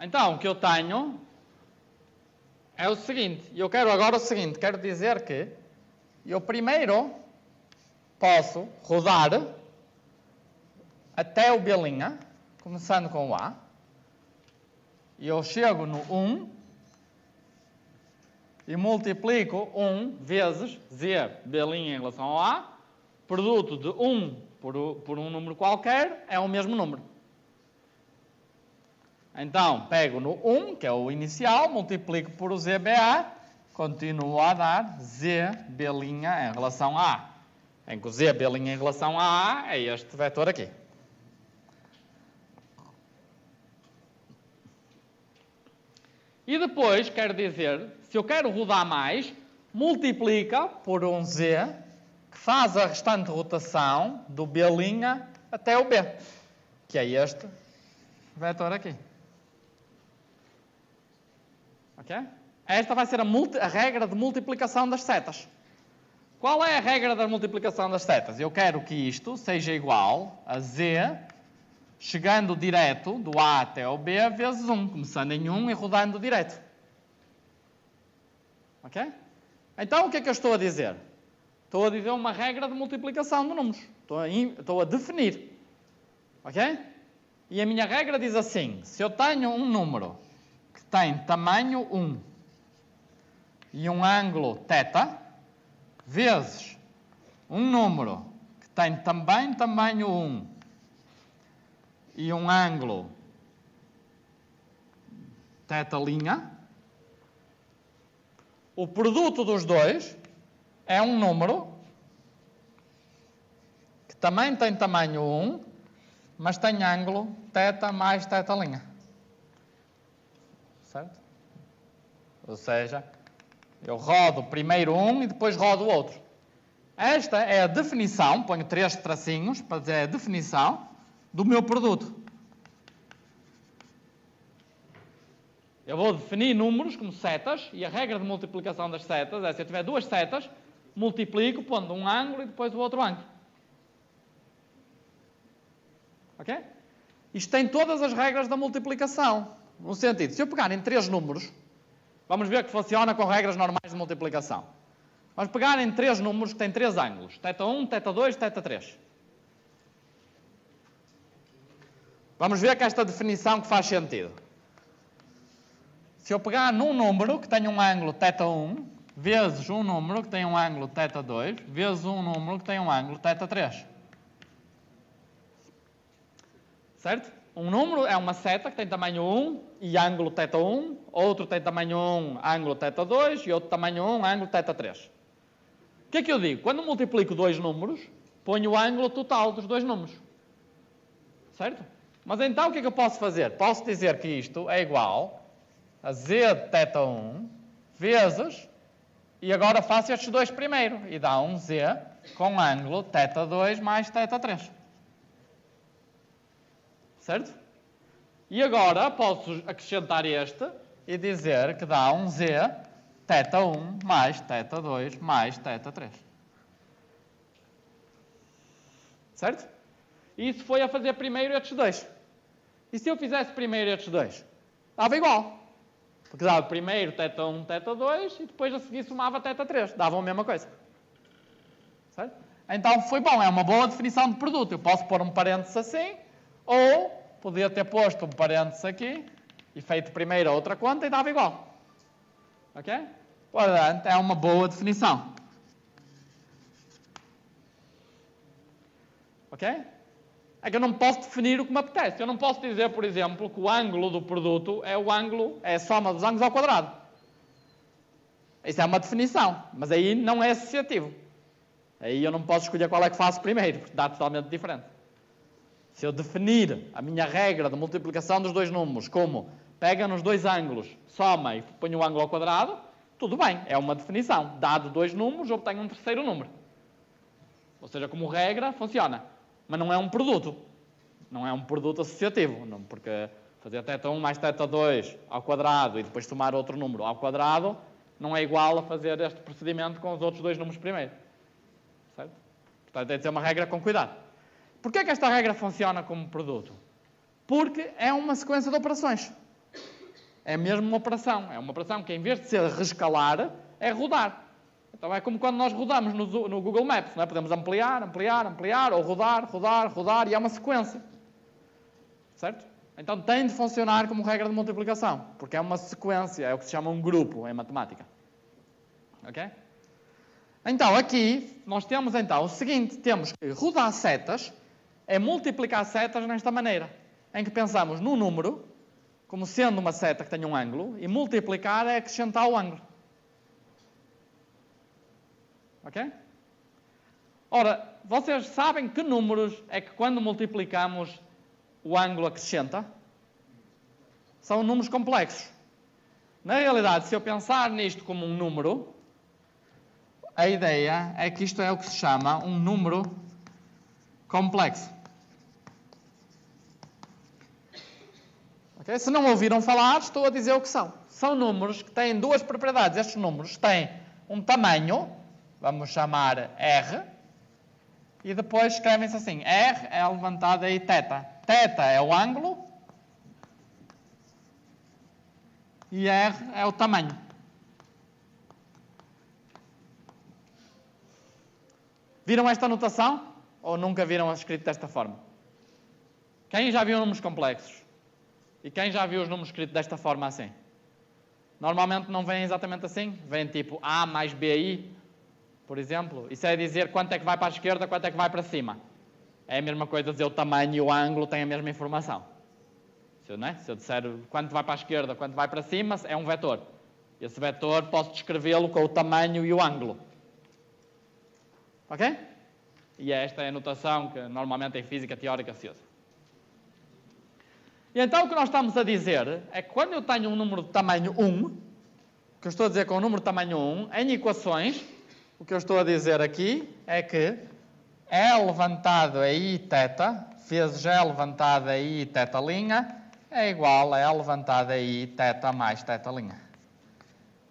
Então, o que eu tenho é o seguinte. Eu quero agora o seguinte. Quero dizer que eu primeiro posso rodar até o B', começando com o A. E eu chego no 1 e multiplico 1 vezes Z, B' em relação ao A. Produto de 1 por um número qualquer é o mesmo número. Então, pego no 1, que é o inicial, multiplico por o ZBA, continuo a dar ZB' em relação a A. Em que o ZB' em relação a A é este vetor aqui. E depois, quero dizer, se eu quero rodar mais, multiplica por um Z, que faz a restante rotação do B' até o B, que é este vetor aqui. Ok? Esta vai ser a regra de multiplicação das setas. Qual é a regra da multiplicação das setas? Eu quero que isto seja igual a Z, chegando direto do A até o B, vezes 1, começando em 1 e rodando direto. Ok? Então, o que é que eu estou a dizer? Estou a dizer uma regra de multiplicação de números. Estou a definir. Ok? E a minha regra diz assim, se eu tenho um número que tem tamanho 1 e um ângulo θ, vezes um número que tem também tamanho 1 e um ângulo θ', o produto dos dois é um número que também tem tamanho 1, mas tem ângulo θ mais θ'. Certo? Ou seja, eu rodo primeiro um e depois rodo o outro. Esta é a definição, ponho 3 tracinhos para dizer a definição do meu produto. Eu vou definir números como setas, e a regra de multiplicação das setas é, se eu tiver duas setas, multiplico pondo um ângulo e depois o outro ângulo. Ok? Isto tem todas as regras da multiplicação. No sentido, se eu pegar em 3 números, vamos ver que funciona com regras normais de multiplicação. Vamos pegar em 3 números que têm 3 ângulos. θ1, θ2, θ3. Vamos ver que esta definição que faz sentido. Se eu pegar num número que tem um ângulo θ1, vezes um número que tem um ângulo θ2, vezes um número que tem um ângulo θ3. Certo? Um número é uma seta que tem tamanho 1 e ângulo θ1, outro tem tamanho 1, ângulo θ2 e outro tamanho 1, ângulo θ3. O que é que eu digo? Quando multiplico dois números, ponho o ângulo total dos dois números. Certo? Mas então o que é que eu posso fazer? Posso dizer que isto é igual a z de θ1 vezes, e agora faço estes dois primeiro, e dá um z com ângulo θ2 mais θ3. Certo? E agora posso acrescentar este e dizer que dá um z θ1 mais θ2 mais θ3. Certo? E isso foi a fazer primeiro estes dois. E se eu fizesse primeiro estes dois? Dava igual. Porque dava primeiro θ1, θ2 e depois a seguir somava θ3. Davam a mesma coisa. Certo? Então foi bom, é uma boa definição de produto. Eu posso pôr um parênteses assim, ou podia ter posto um parênteses aqui e feito primeiro a outra conta e dava igual. Ok? Portanto, é uma boa definição. Ok? É que eu não posso definir o que me apetece. Eu não posso dizer, por exemplo, que o ângulo do produto é a soma dos ângulos ao quadrado. Isso é uma definição, mas aí não é associativo. Aí eu não posso escolher qual é que faço primeiro, porque dá totalmente diferente. Se eu definir a minha regra de multiplicação dos dois números como pega nos dois ângulos, soma e põe o ângulo ao quadrado, tudo bem, é uma definição. Dado dois números, obtenho um terceiro número. Ou seja, como regra, funciona. Mas não é um produto. Não é um produto associativo. Não, porque fazer θ1 mais θ2 ao quadrado e depois somar outro número ao quadrado não é igual a fazer este procedimento com os outros dois números primeiro. Certo? Portanto, tem de ser uma regra com cuidado. Porquê é que esta regra funciona como produto? Porque é uma sequência de operações. É mesmo uma operação. É uma operação que, em vez de ser rescalar, é rodar. Então é como quando nós rodamos no Google Maps, não é? Podemos ampliar, ampliar, ampliar, ou rodar, rodar, rodar, e é uma sequência. Certo? Então tem de funcionar como regra de multiplicação, porque é uma sequência, é o que se chama um grupo em matemática. Ok? Então aqui nós temos então o seguinte, temos que rodar setas é multiplicar setas nesta maneira, em que pensamos no número como sendo uma seta que tem um ângulo, e multiplicar é acrescentar o ângulo. Ok? Ora, vocês sabem que números é que quando multiplicamos o ângulo acrescenta? São números complexos. Na realidade, se eu pensar nisto como um número, a ideia é que isto é o que se chama um número complexo. Okay? Se não ouviram falar, estou a dizer o que são. São números que têm duas propriedades. Estes números têm um tamanho, vamos chamar R, e depois escrevem-se assim, R é levantado aí θ. θ é o ângulo e R é o tamanho. Viram esta notação? Ou nunca viram escrito desta forma? Quem já viu números complexos? E quem já viu os números escritos desta forma assim? Normalmente não vêm exatamente assim. Vêm tipo A mais BI, por exemplo. Isso é dizer quanto é que vai para a esquerda, quanto é que vai para cima. É a mesma coisa dizer o tamanho e o ângulo têm a mesma informação. Se eu disser quanto vai para a esquerda, quanto vai para cima, é um vetor. Esse vetor posso descrevê-lo com o tamanho e o ângulo. Ok? E esta é a notação que normalmente em física teórica se usa. E então o que nós estamos a dizer é que quando eu tenho um número de tamanho 1, o que eu estou a dizer com o número de tamanho 1, em equações, o que eu estou a dizer aqui é que E levantado a I θ vezes E levantado a I θ' é igual a levantada I θ mais θ'.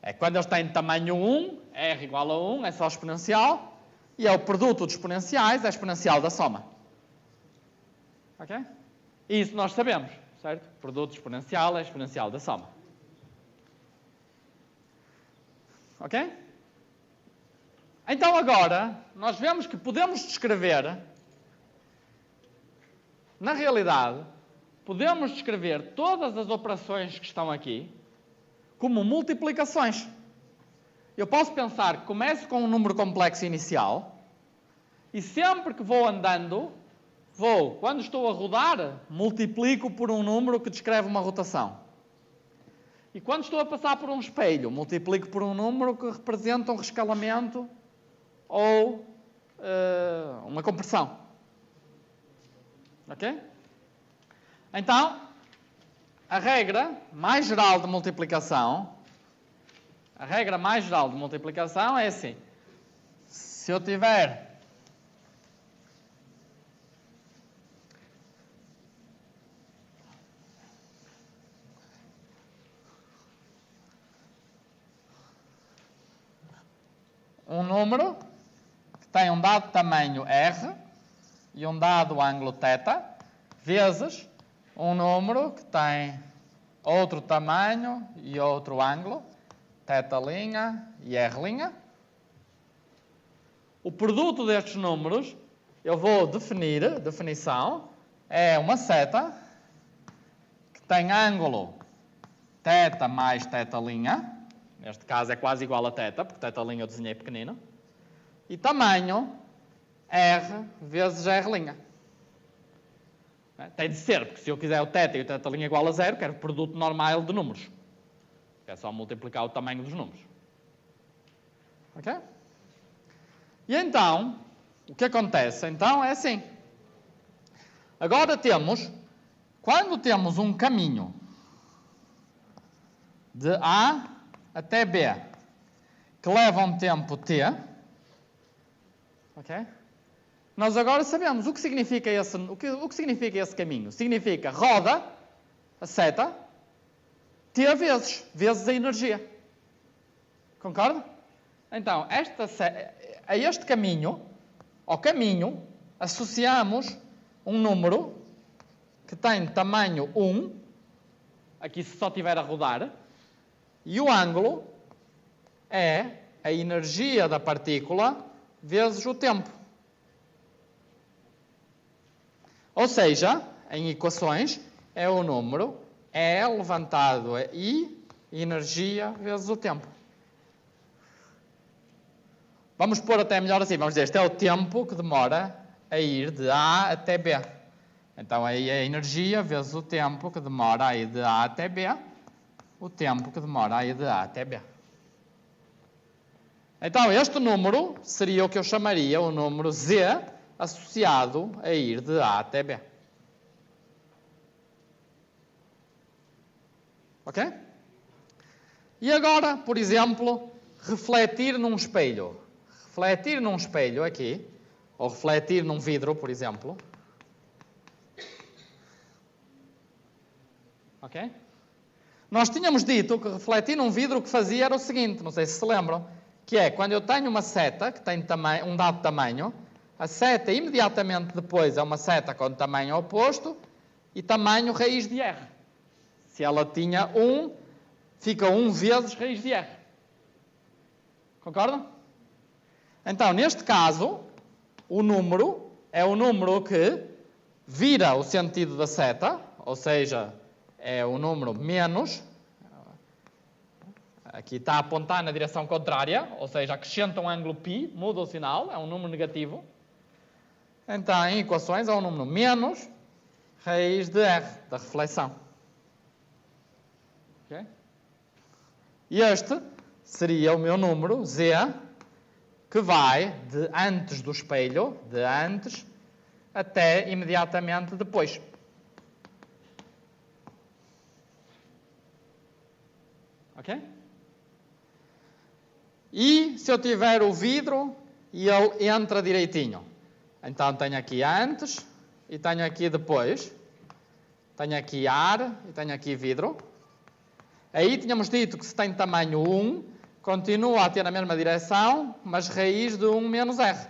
É quando eles têm tamanho 1, R igual a 1, é só exponencial, e é o produto dos exponenciais, é exponencial da soma. Ok? E isso nós sabemos, certo? Produto exponencial é exponencial da soma. Ok? Então agora, nós vemos que podemos descrever, na realidade, podemos descrever todas as operações que estão aqui como multiplicações. Eu posso pensar que começo com um número complexo inicial e sempre que vou andando, quando estou a rodar, multiplico por um número que descreve uma rotação. E quando estou a passar por um espelho, multiplico por um número que representa um rescalamento ou uma compressão. Ok? Então, a regra mais geral de multiplicação é assim. Se eu tiver um número que tem um dado tamanho R e um dado ângulo θ, vezes um número que tem outro tamanho e outro ângulo, θ' e R'. O produto destes números, eu vou definição, é uma seta que tem ângulo θ mais θ'I, neste caso é quase igual a θ, porque θ' eu desenhei pequenino, e tamanho R vezes R'. Tem de ser, porque se eu quiser o θ e o θ' igual a 0, quero o produto normal de números. É só multiplicar o tamanho dos números. Ok? E então, o que acontece? Então é assim. Agora quando temos um caminho de A até B, que leva um tempo T, ok? Nós agora sabemos o que significa esse caminho. Significa roda a seta T vezes a energia. Concorda? Então, a este caminho, associamos um número que tem tamanho 1, aqui se só tiver a rodar, e o ângulo é a energia da partícula vezes o tempo. Ou seja, em equações, é o número E levantado a I, energia vezes o tempo. Vamos pôr até melhor assim, vamos dizer, este é o tempo que demora a ir de A até B. Então, aí é a energia vezes o tempo que demora a ir de A até B, o tempo que demora a ir de A até B. Então, este número seria o que eu chamaria o número Z associado a ir de A até B. Ok? E agora, por exemplo, refletir num espelho. Refletir num espelho aqui, ou refletir num vidro, por exemplo. Ok? Nós tínhamos dito que refletir num vidro o que fazia era o seguinte, não sei se lembram, que é quando eu tenho uma seta que tem um dado tamanho, a seta imediatamente depois é uma seta com tamanho oposto e tamanho raiz de R. Se ela tinha 1, fica 1 vezes raiz de R. Concordam? Então, neste caso, o número é o número que vira o sentido da seta, ou seja, é o número menos, aqui está a apontar na direção contrária, ou seja, acrescenta um ângulo π, muda o sinal, é um número negativo. Então, em equações, é o número menos raiz de R, da reflexão. Okay? E este seria o meu número, Z, que vai de antes do espelho, de antes, até imediatamente depois. Ok? E se eu tiver o vidro e ele entra direitinho, então tenho aqui antes e tenho aqui depois. tenho aqui ar e tenho aqui vidro. Aí tínhamos dito que se tem tamanho 1, continua a ter a mesma direção, mas raiz de 1 menos R.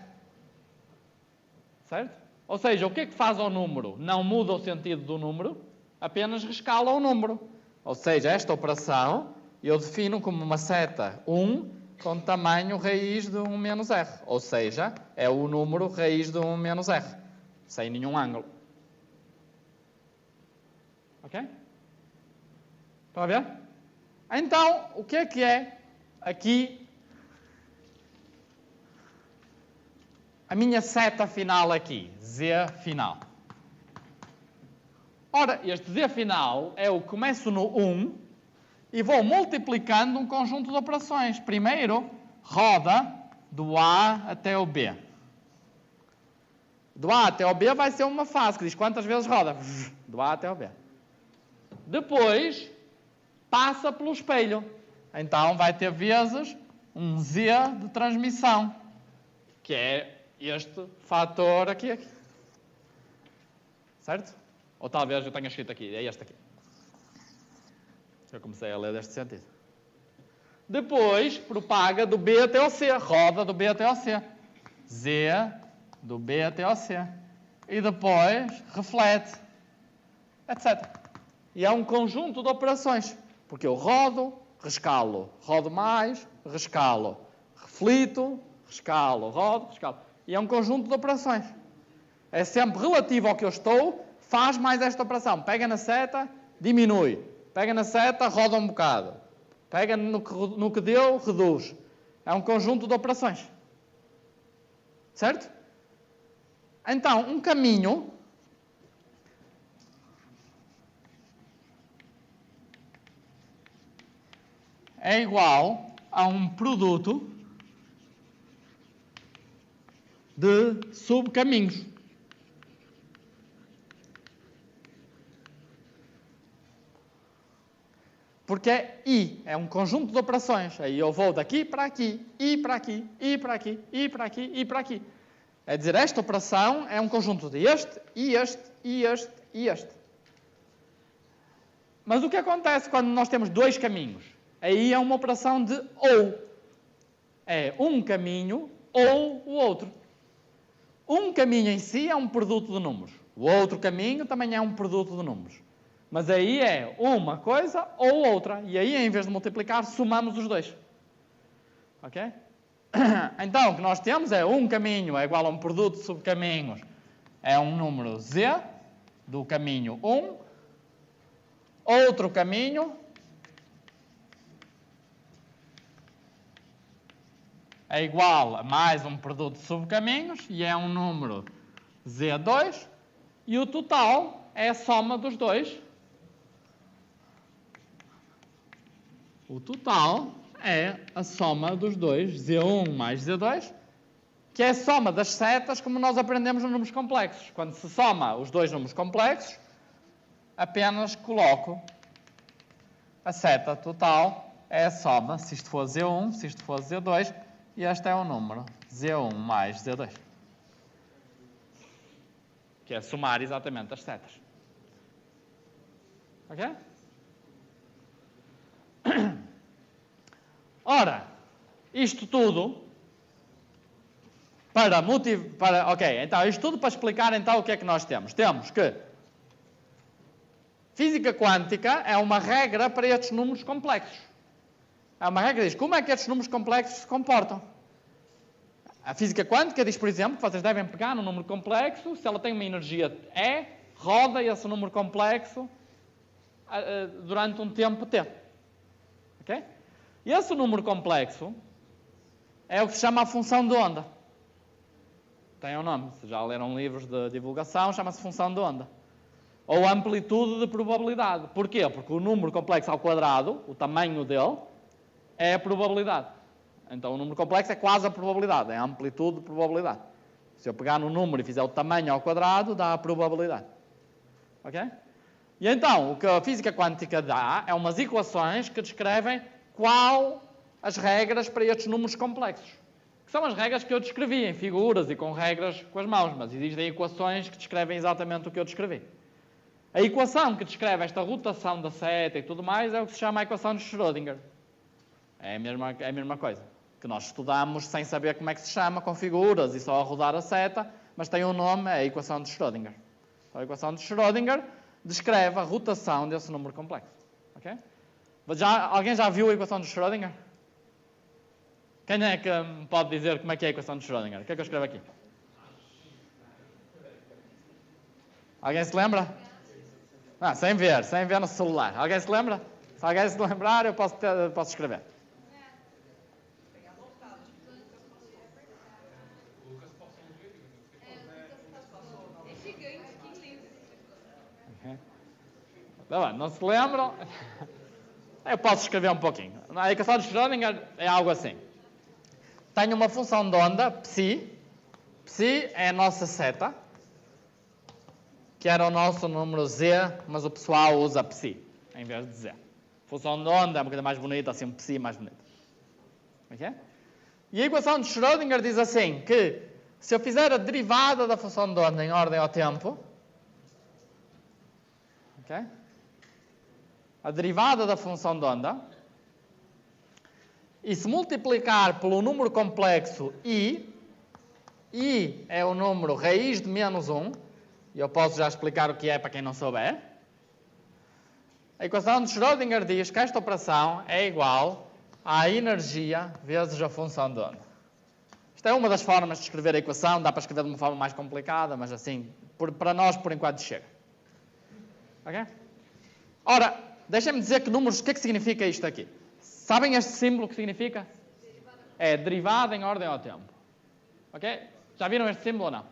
Certo? Ou seja, o que é que faz ao número? Não muda o sentido do número, apenas rescala o número. Ou seja, esta operação eu defino como uma seta 1 com tamanho raiz de 1 menos R. Ou seja, é o número raiz de 1 menos R, sem nenhum ângulo. Ok? Estão a ver? Então, o que é aqui a minha seta final aqui? Z final. Ora, este Z final é o que começo no 1 e vou multiplicando um conjunto de operações. Primeiro, roda do A até o B. Do A até o B vai ser uma fase que diz quantas vezes roda. Do A até o B. Depois, passa pelo espelho. Então, vai ter vezes um Z de transmissão, que é este fator aqui. Certo? Ou talvez eu tenha escrito aqui, é este aqui. Eu comecei a ler deste sentido. Depois, propaga do B até o C. Roda do B até o C. Z do B até o C. E depois, reflete, etc. E é um conjunto de operações. Porque eu rodo, rescalo. Rodo mais, rescalo. Reflito, rescalo. Rodo, rescalo. E é um conjunto de operações. É sempre relativo ao que eu estou, faz mais esta operação. Pega na seta, diminui. Pega na seta, roda um bocado. Pega no que deu, reduz. É um conjunto de operações. Certo? Então, um caminho é igual a um produto de subcaminhos. Porque é I, é um conjunto de operações. Aí eu vou daqui para aqui, I para aqui, I para aqui, I para aqui, I para aqui. É dizer, esta operação é um conjunto de este, e este, e este, e este. Mas o que acontece quando nós temos dois caminhos? Aí é uma operação de ou. É um caminho ou o outro. Um caminho em si é um produto de números. O outro caminho também é um produto de números. Mas aí é uma coisa ou outra. E aí, em vez de multiplicar, somamos os dois. Ok? Então, o que nós temos é um caminho é igual a um produto de subcaminhos. É um número Z do caminho 1. Outro caminho é igual a mais um produto de subcaminhos. E é um número Z2. E o total é a soma dos dois. O total é a soma dos dois, Z1 mais Z2, que é a soma das setas como nós aprendemos nos números complexos. Quando se soma os dois números complexos, apenas coloco a seta total, é a soma, se isto for Z1, se isto for Z2, e este é o número, Z1 mais Z2. Que é somar exatamente as setas. Ok? Ora, isto tudo então isto tudo para explicar então o que é que nós temos. Temos que física quântica é uma regra para estes números complexos. É uma regra que diz como é que estes números complexos se comportam. A física quântica diz, por exemplo, que vocês devem pegar num número complexo, se ela tem uma energia E, roda esse número complexo durante um tempo T. Ok? E esse número complexo é o que se chama a função de onda. Tem um nome, se já leram livros de divulgação, chama-se função de onda. Ou amplitude de probabilidade. Porquê? Porque o número complexo ao quadrado, o tamanho dele, é a probabilidade. Então o número complexo é quase a probabilidade, é a amplitude de probabilidade. Se eu pegar no número e fizer o tamanho ao quadrado, dá a probabilidade. Ok? E então, o que a física quântica dá é umas equações que descrevem qual as regras para estes números complexos. Que são as regras que eu descrevi em figuras e com regras com as mãos, mas existem equações que descrevem exatamente o que eu descrevi. A equação que descreve esta rotação da seta e tudo mais é o que se chama a equação de Schrödinger. É a mesma coisa. Que nós estudamos sem saber como é que se chama, com figuras e só a rodar a seta, mas tem um nome, é a equação de Schrödinger. Então, a equação de Schrödinger descreve a rotação desse número complexo. Okay? Alguém já viu a equação de Schrödinger? Quem é que me pode dizer como é que é a equação de Schrödinger? O que é que eu escrevo aqui? Alguém se lembra? Sem ver no celular. Alguém se lembra? Se alguém se lembrar, eu posso escrever. Não se lembram? Eu posso escrever um pouquinho. A equação de Schrödinger é algo assim. Tenho uma função de onda, psi. Psi é a nossa seta, que era o nosso número z, mas o pessoal usa psi, em vez de z. Função de onda é uma coisa mais bonita, assim, um psi mais bonito. Okay? E a equação de Schrödinger diz assim, que se eu fizer a derivada da função de onda em ordem ao tempo, okay? A derivada da função de onda, e se multiplicar pelo número complexo i é o número raiz de menos 1, e eu posso já explicar o que é para quem não souber. A equação de Schrödinger diz que esta operação é igual à energia vezes a função de onda. Isto é uma das formas de escrever a equação, dá para escrever de uma forma mais complicada, mas assim, para nós, por enquanto, chega. Ok? Ora, deixem-me dizer que números, o que é que significa isto aqui? Sabem este símbolo que significa? É derivada em ordem ao tempo. Ok? Já viram este símbolo ou não?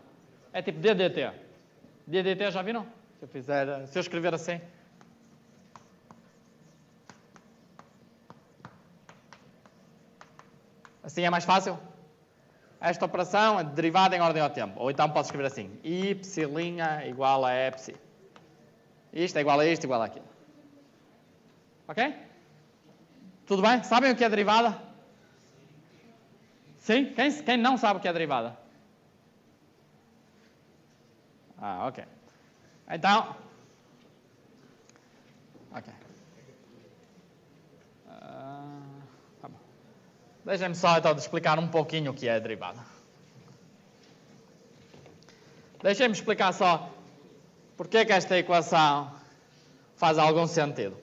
É tipo DDT. DDT já viram? Se eu escrever assim. Assim é mais fácil? Esta operação é derivada em ordem ao tempo. Ou então posso escrever assim. I, psi' igual a E, psi. Isto é igual a isto, igual a aquilo. Ok? Tudo bem? Sabem o que é derivada? Sim? Quem não sabe o que é derivada? Ok. Então... Ok. Tá bom. Deixem-me só então explicar um pouquinho o que é a derivada. Deixem-me explicar só porque é que esta equação faz algum sentido.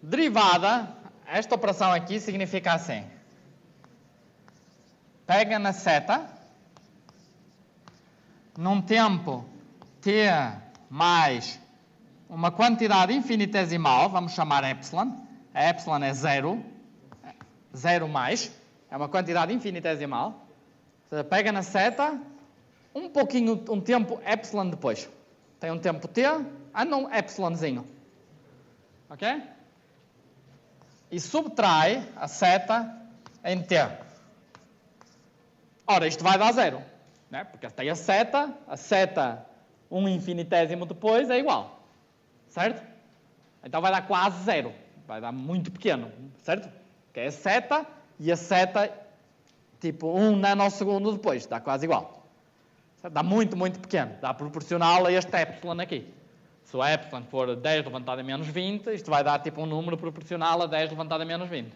Derivada, esta operação aqui significa assim. Pega na seta, num tempo t mais uma quantidade infinitesimal, vamos chamar epsilon. A epsilon é 0, 0 mais, é uma quantidade infinitesimal. Pega na seta, um tempo epsilon depois. Tem um tempo t, anda um epsilonzinho. Ok? E subtrai a seta em t. Ora, isto vai dar 0, né? Porque tem a seta um infinitésimo depois é igual, certo? Então vai dar quase 0, vai dar muito pequeno, certo? Que é a seta e a seta tipo 1 nanosegundo depois, dá quase igual. Certo? Dá muito, muito pequeno, dá proporcional a este epsilon aqui. Se o epsilon for 10 levantado a menos 20, isto vai dar tipo um número proporcional a 10 levantado a menos 20.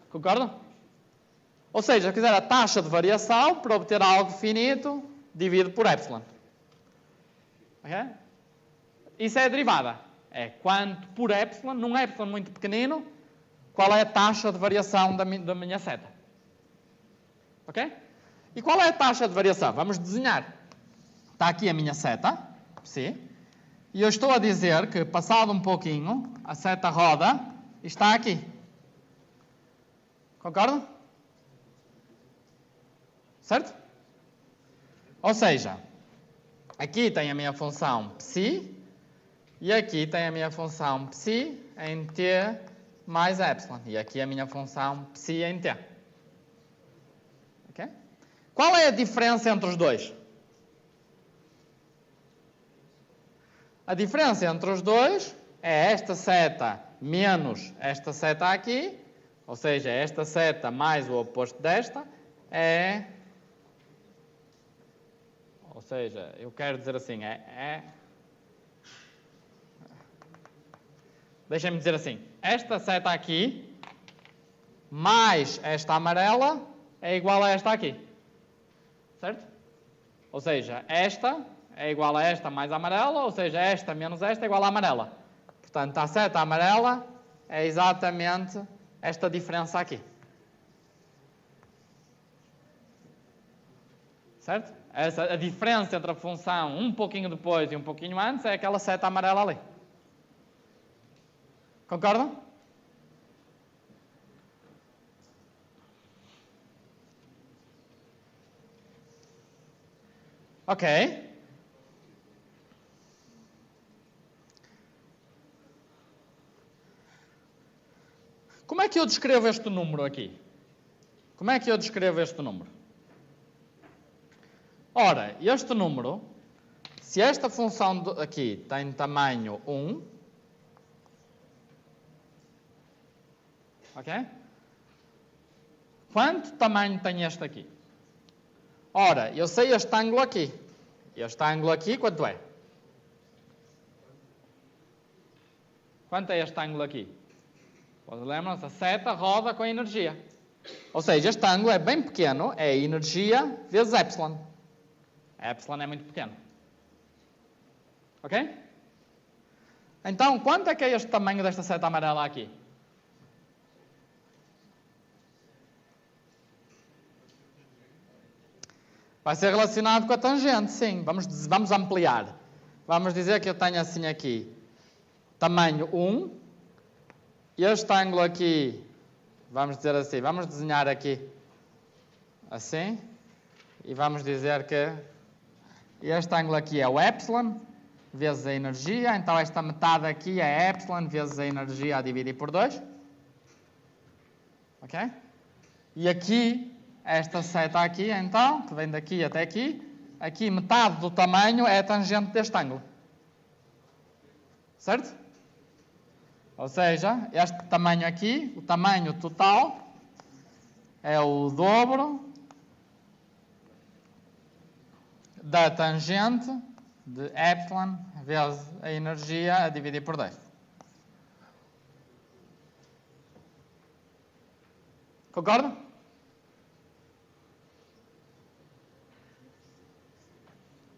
Concordam? Ou seja, se quiser a taxa de variação, para obter algo finito, divide por epsilon. Okay? Isso é a derivada. É quanto por epsilon, num epsilon muito pequenino, qual é a taxa de variação da minha seta. Ok? E qual é a taxa de variação? Vamos desenhar. Está aqui a minha seta, psi, e eu estou a dizer que, passado um pouquinho, a seta roda e está aqui. Concordam? Certo? Ou seja, aqui tem a minha função psi e aqui tem a minha função psi em t mais epsilon. E aqui a minha função psi em t. Okay? Qual é a diferença entre os dois? A diferença entre os dois é esta seta menos esta seta aqui, ou seja, esta seta mais o oposto desta, é Ou seja, eu quero dizer assim, deixem-me dizer assim, esta seta aqui, mais esta amarela, é igual a esta aqui. Certo? Ou seja, esta é igual a esta mais a amarela, ou seja, esta menos esta é igual a amarela. Portanto, a seta amarela é exatamente esta diferença aqui. Certo? A diferença entre a função um pouquinho depois e um pouquinho antes é aquela seta amarela ali. Concordam? Ok. Como é que eu descrevo este número aqui? Como é que eu descrevo este número? Ora, este número, se esta função aqui tem tamanho 1, ok? Quanto tamanho tem este aqui? Ora, eu sei este ângulo aqui. Este ângulo aqui, quanto é? Quanto é este ângulo aqui? Lembram-se, a seta roda com a energia. Ou seja, este ângulo é bem pequeno, é a energia vezes epsilon. A epsilon é muito pequeno. Ok? Então, quanto é que é este tamanho desta seta amarela aqui? Vai ser relacionado com a tangente, sim. Vamos ampliar. Vamos dizer que eu tenho assim aqui, tamanho 1. Este ângulo aqui, vamos dizer assim, vamos desenhar aqui, assim. E vamos dizer que este ângulo aqui é o epsilon, vezes a energia. Então, esta metade aqui é epsilon, vezes a energia a dividir por 2. Ok? E aqui, esta seta aqui, então, que vem daqui até aqui, aqui metade do tamanho é a tangente deste ângulo. Certo? Ou seja, este tamanho aqui, o tamanho total, é o dobro da tangente de epsilon vezes a energia a dividir por 2. Concordam?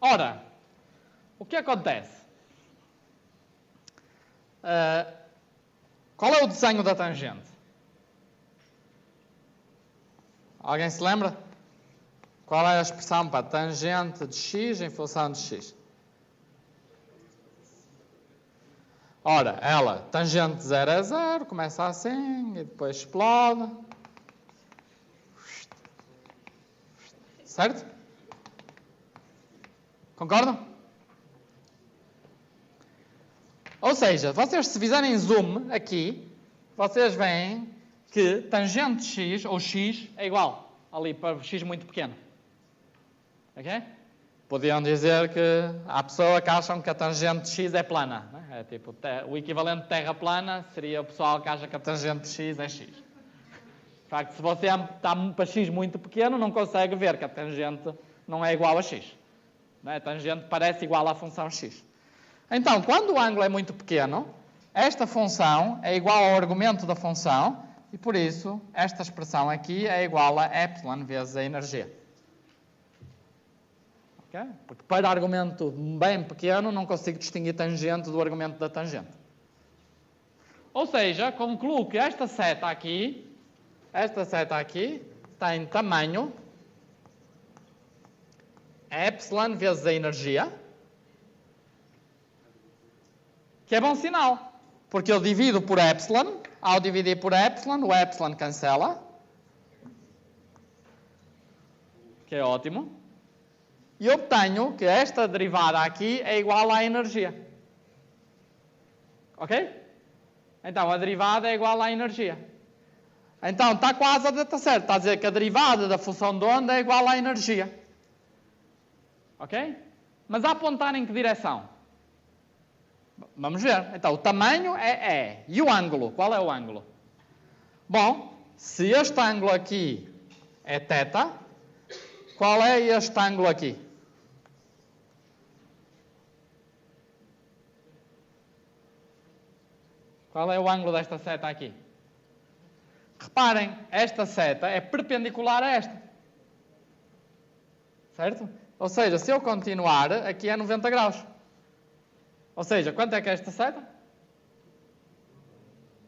Ora, o que acontece? Qual é o desenho da tangente? Alguém se lembra? Qual é a expressão para tangente de x em função de x? Ora, ela, tangente de 0 a 0, começa assim e depois explode. Certo? Concordam? Ou seja, vocês se fizerem zoom aqui, vocês veem que tangente de x, ou x, é igual ali para x muito pequeno. Ok? Podiam dizer que há pessoas que acham que a tangente de x é plana. Né? É tipo, o equivalente de terra plana seria o pessoal que acha que a tangente de x é x. De facto, se você está para x muito pequeno, não consegue ver que a tangente não é igual a x. Né? A tangente parece igual à função x. Então, quando o ângulo é muito pequeno, esta função é igual ao argumento da função e, por isso, esta expressão aqui é igual a epsilon vezes a energia. Okay? Porque para argumento bem pequeno, não consigo distinguir tangente do argumento da tangente. Ou seja, concluo que esta seta aqui tem tamanho epsilon vezes a energia, que é bom sinal, porque eu divido por epsilon, ao dividir por epsilon, o epsilon cancela, que é ótimo, e obtenho que esta derivada aqui é igual à energia. Ok? Então, a derivada é igual à energia. Então, está quase a estar certo, está a dizer que a derivada da função de onda é igual à energia. Ok? Mas a apontar em que direção? Vamos ver. Então, o tamanho é E. E o ângulo? Qual é o ângulo? Bom, se este ângulo aqui é θ, qual é este ângulo aqui? Qual é o ângulo desta seta aqui? Reparem, esta seta é perpendicular a esta. Certo? Ou seja, se eu continuar, aqui é 90 graus. Ou seja, quanto é que é esta seta?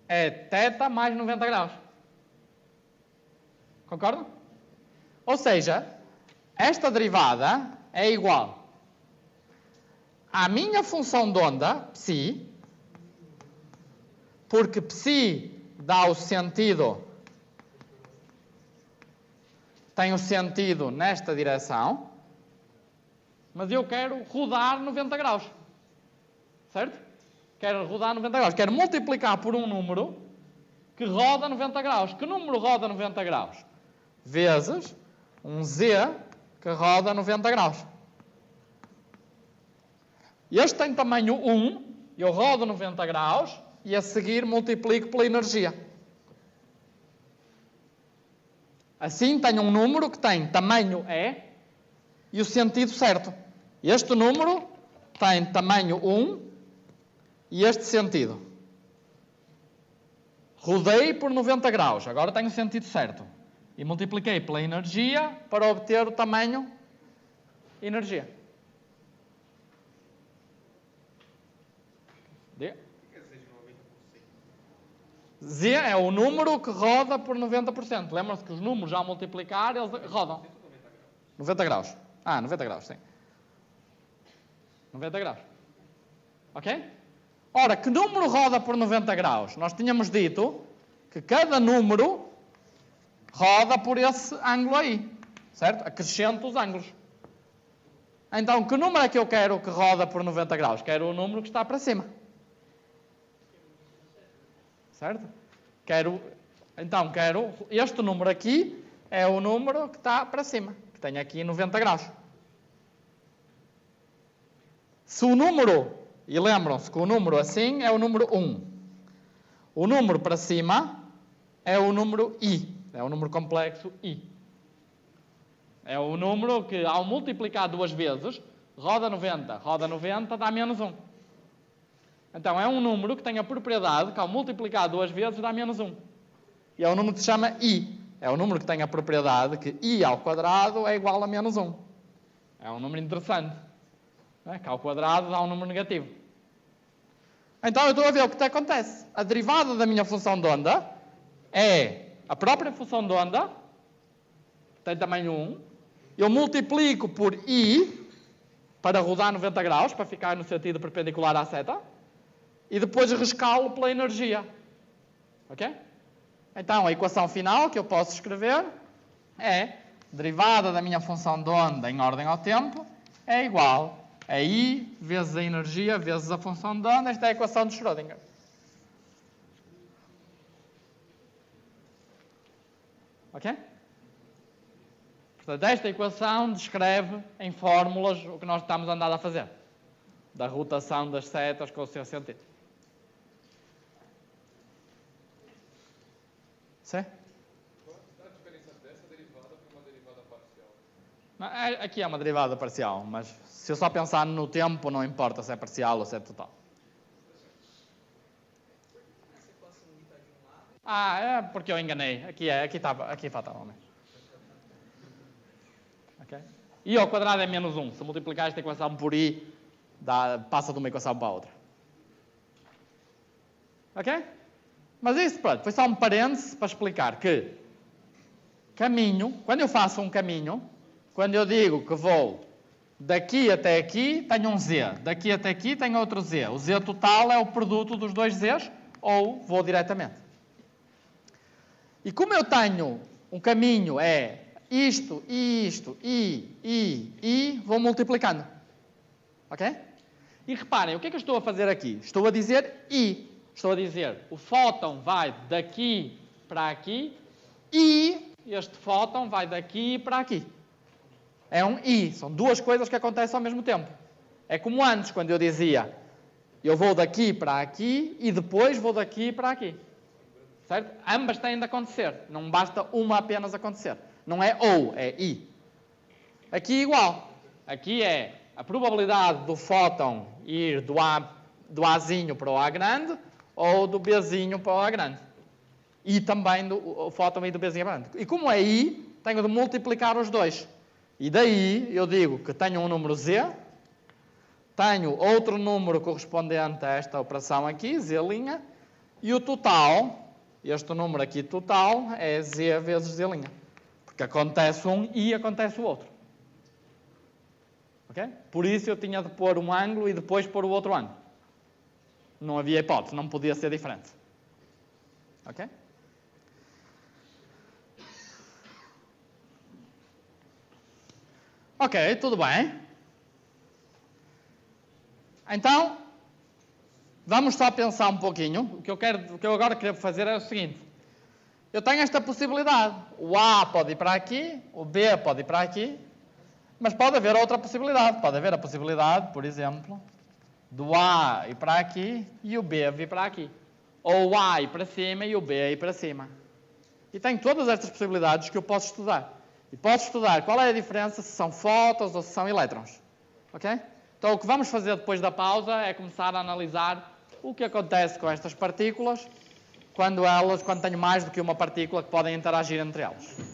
É θ mais 90 graus. Concordam? Ou seja, esta derivada é igual à minha função de onda, psi, porque psi dá o sentido, tem o sentido nesta direção, mas eu quero rodar 90 graus. Certo? Quero rodar 90 graus. Quero multiplicar por um número que roda 90 graus. Que número roda 90 graus? Vezes um z que roda 90 graus. Este tem tamanho 1, eu rodo 90 graus e a seguir multiplico pela energia. Assim tenho um número que tem tamanho E e o sentido certo. Este número tem tamanho 1 e este sentido. Rodei por 90 graus, agora tenho o sentido certo. E multipliquei pela energia para obter o tamanho energia. Z é o número que roda por 90%. Lembram-se que os números, já ao multiplicar, eles rodam. 90 graus. 90 graus, sim. 90 graus. Ok? Ora, que número roda por 90 graus? Nós tínhamos dito que cada número roda por esse ângulo aí. Certo? Acrescento os ângulos. Então, que número é que eu quero que roda por 90 graus? Quero o número que está para cima. Certo? Quero este número aqui é o número que está para cima, que tem aqui 90 graus. Se o número, e lembram-se que o número assim é o número 1. O número para cima é o número i, é o número complexo i. É o número que, ao multiplicar duas vezes, roda 90, dá menos 1. Então, é um número que tem a propriedade que, ao multiplicar duas vezes, dá menos 1. E é um número que se chama i. É um número que tem a propriedade que i ao quadrado é igual a menos 1. É um número interessante. Não é? Que ao quadrado dá um número negativo. Então, eu estou a ver o que acontece. A derivada da minha função de onda é a própria função de onda, que tem tamanho 1. Eu multiplico por i para rodar 90 graus, para ficar no sentido perpendicular à seta. E depois rescalo pela energia. Ok? Então, a equação final que eu posso escrever é derivada da minha função de onda em ordem ao tempo é igual a I vezes a energia vezes a função de onda. Esta é a equação de Schrödinger. Ok? Portanto, esta equação descreve em fórmulas o que nós estamos andando a fazer. Da rotação das setas com o seu sentido. Sim? Qual a diferença dessa derivada para uma derivada parcial? Aqui é uma derivada parcial, mas se eu só pensar no tempo, não importa se é parcial ou se é total. É porque eu enganei. Aqui faltava menos. Ok? I ao quadrado é menos 1. Se multiplicar esta equação por I, passa de uma equação para a outra. Ok? Mas isso, pronto, foi só um parênteses para explicar que quando eu faço um caminho, quando eu digo que vou daqui até aqui, tenho um Z. Daqui até aqui, tenho outro Z. O Z total é o produto dos dois Zs, ou vou diretamente. E como eu tenho um caminho, é isto, vou multiplicando. Ok? E reparem, o que é que eu estou a fazer aqui? Estou a dizer I. Estou a dizer, o fóton vai daqui para aqui e este fóton vai daqui para aqui. É um I. São duas coisas que acontecem ao mesmo tempo. É como antes, quando eu dizia, eu vou daqui para aqui e depois vou daqui para aqui. Certo? Ambas têm de acontecer. Não basta uma apenas acontecer. Não é ou, é I. Aqui igual. Aqui é a probabilidade do fóton ir do Azinho para o A grande, ou do Bzinho para o A grande. E também do fóton I do Bzinho a grande. E como é I, tenho de multiplicar os dois. E daí eu digo que tenho um número Z, tenho outro número correspondente a esta operação aqui, Z', e o total, este número aqui total, é Z vezes Z'. Porque acontece um e acontece o outro. Okay? Por isso eu tinha de pôr um ângulo e depois pôr o outro ângulo. Não havia hipótese, não podia ser diferente. Ok? Ok, tudo bem. Então, vamos só pensar um pouquinho. O que eu agora quero fazer é o seguinte. Eu tenho esta possibilidade. O A pode ir para aqui, o B pode ir para aqui, mas pode haver outra possibilidade. Pode haver a possibilidade, por exemplo, do A ir para aqui e o B vir para aqui. Ou o A ir para cima e o B ir para cima. E tenho todas estas possibilidades que eu posso estudar. E posso estudar qual é a diferença se são fótons ou se são elétrons. Ok? Então o que vamos fazer depois da pausa é começar a analisar o que acontece com estas partículas quando tenho mais do que uma partícula que podem interagir entre elas.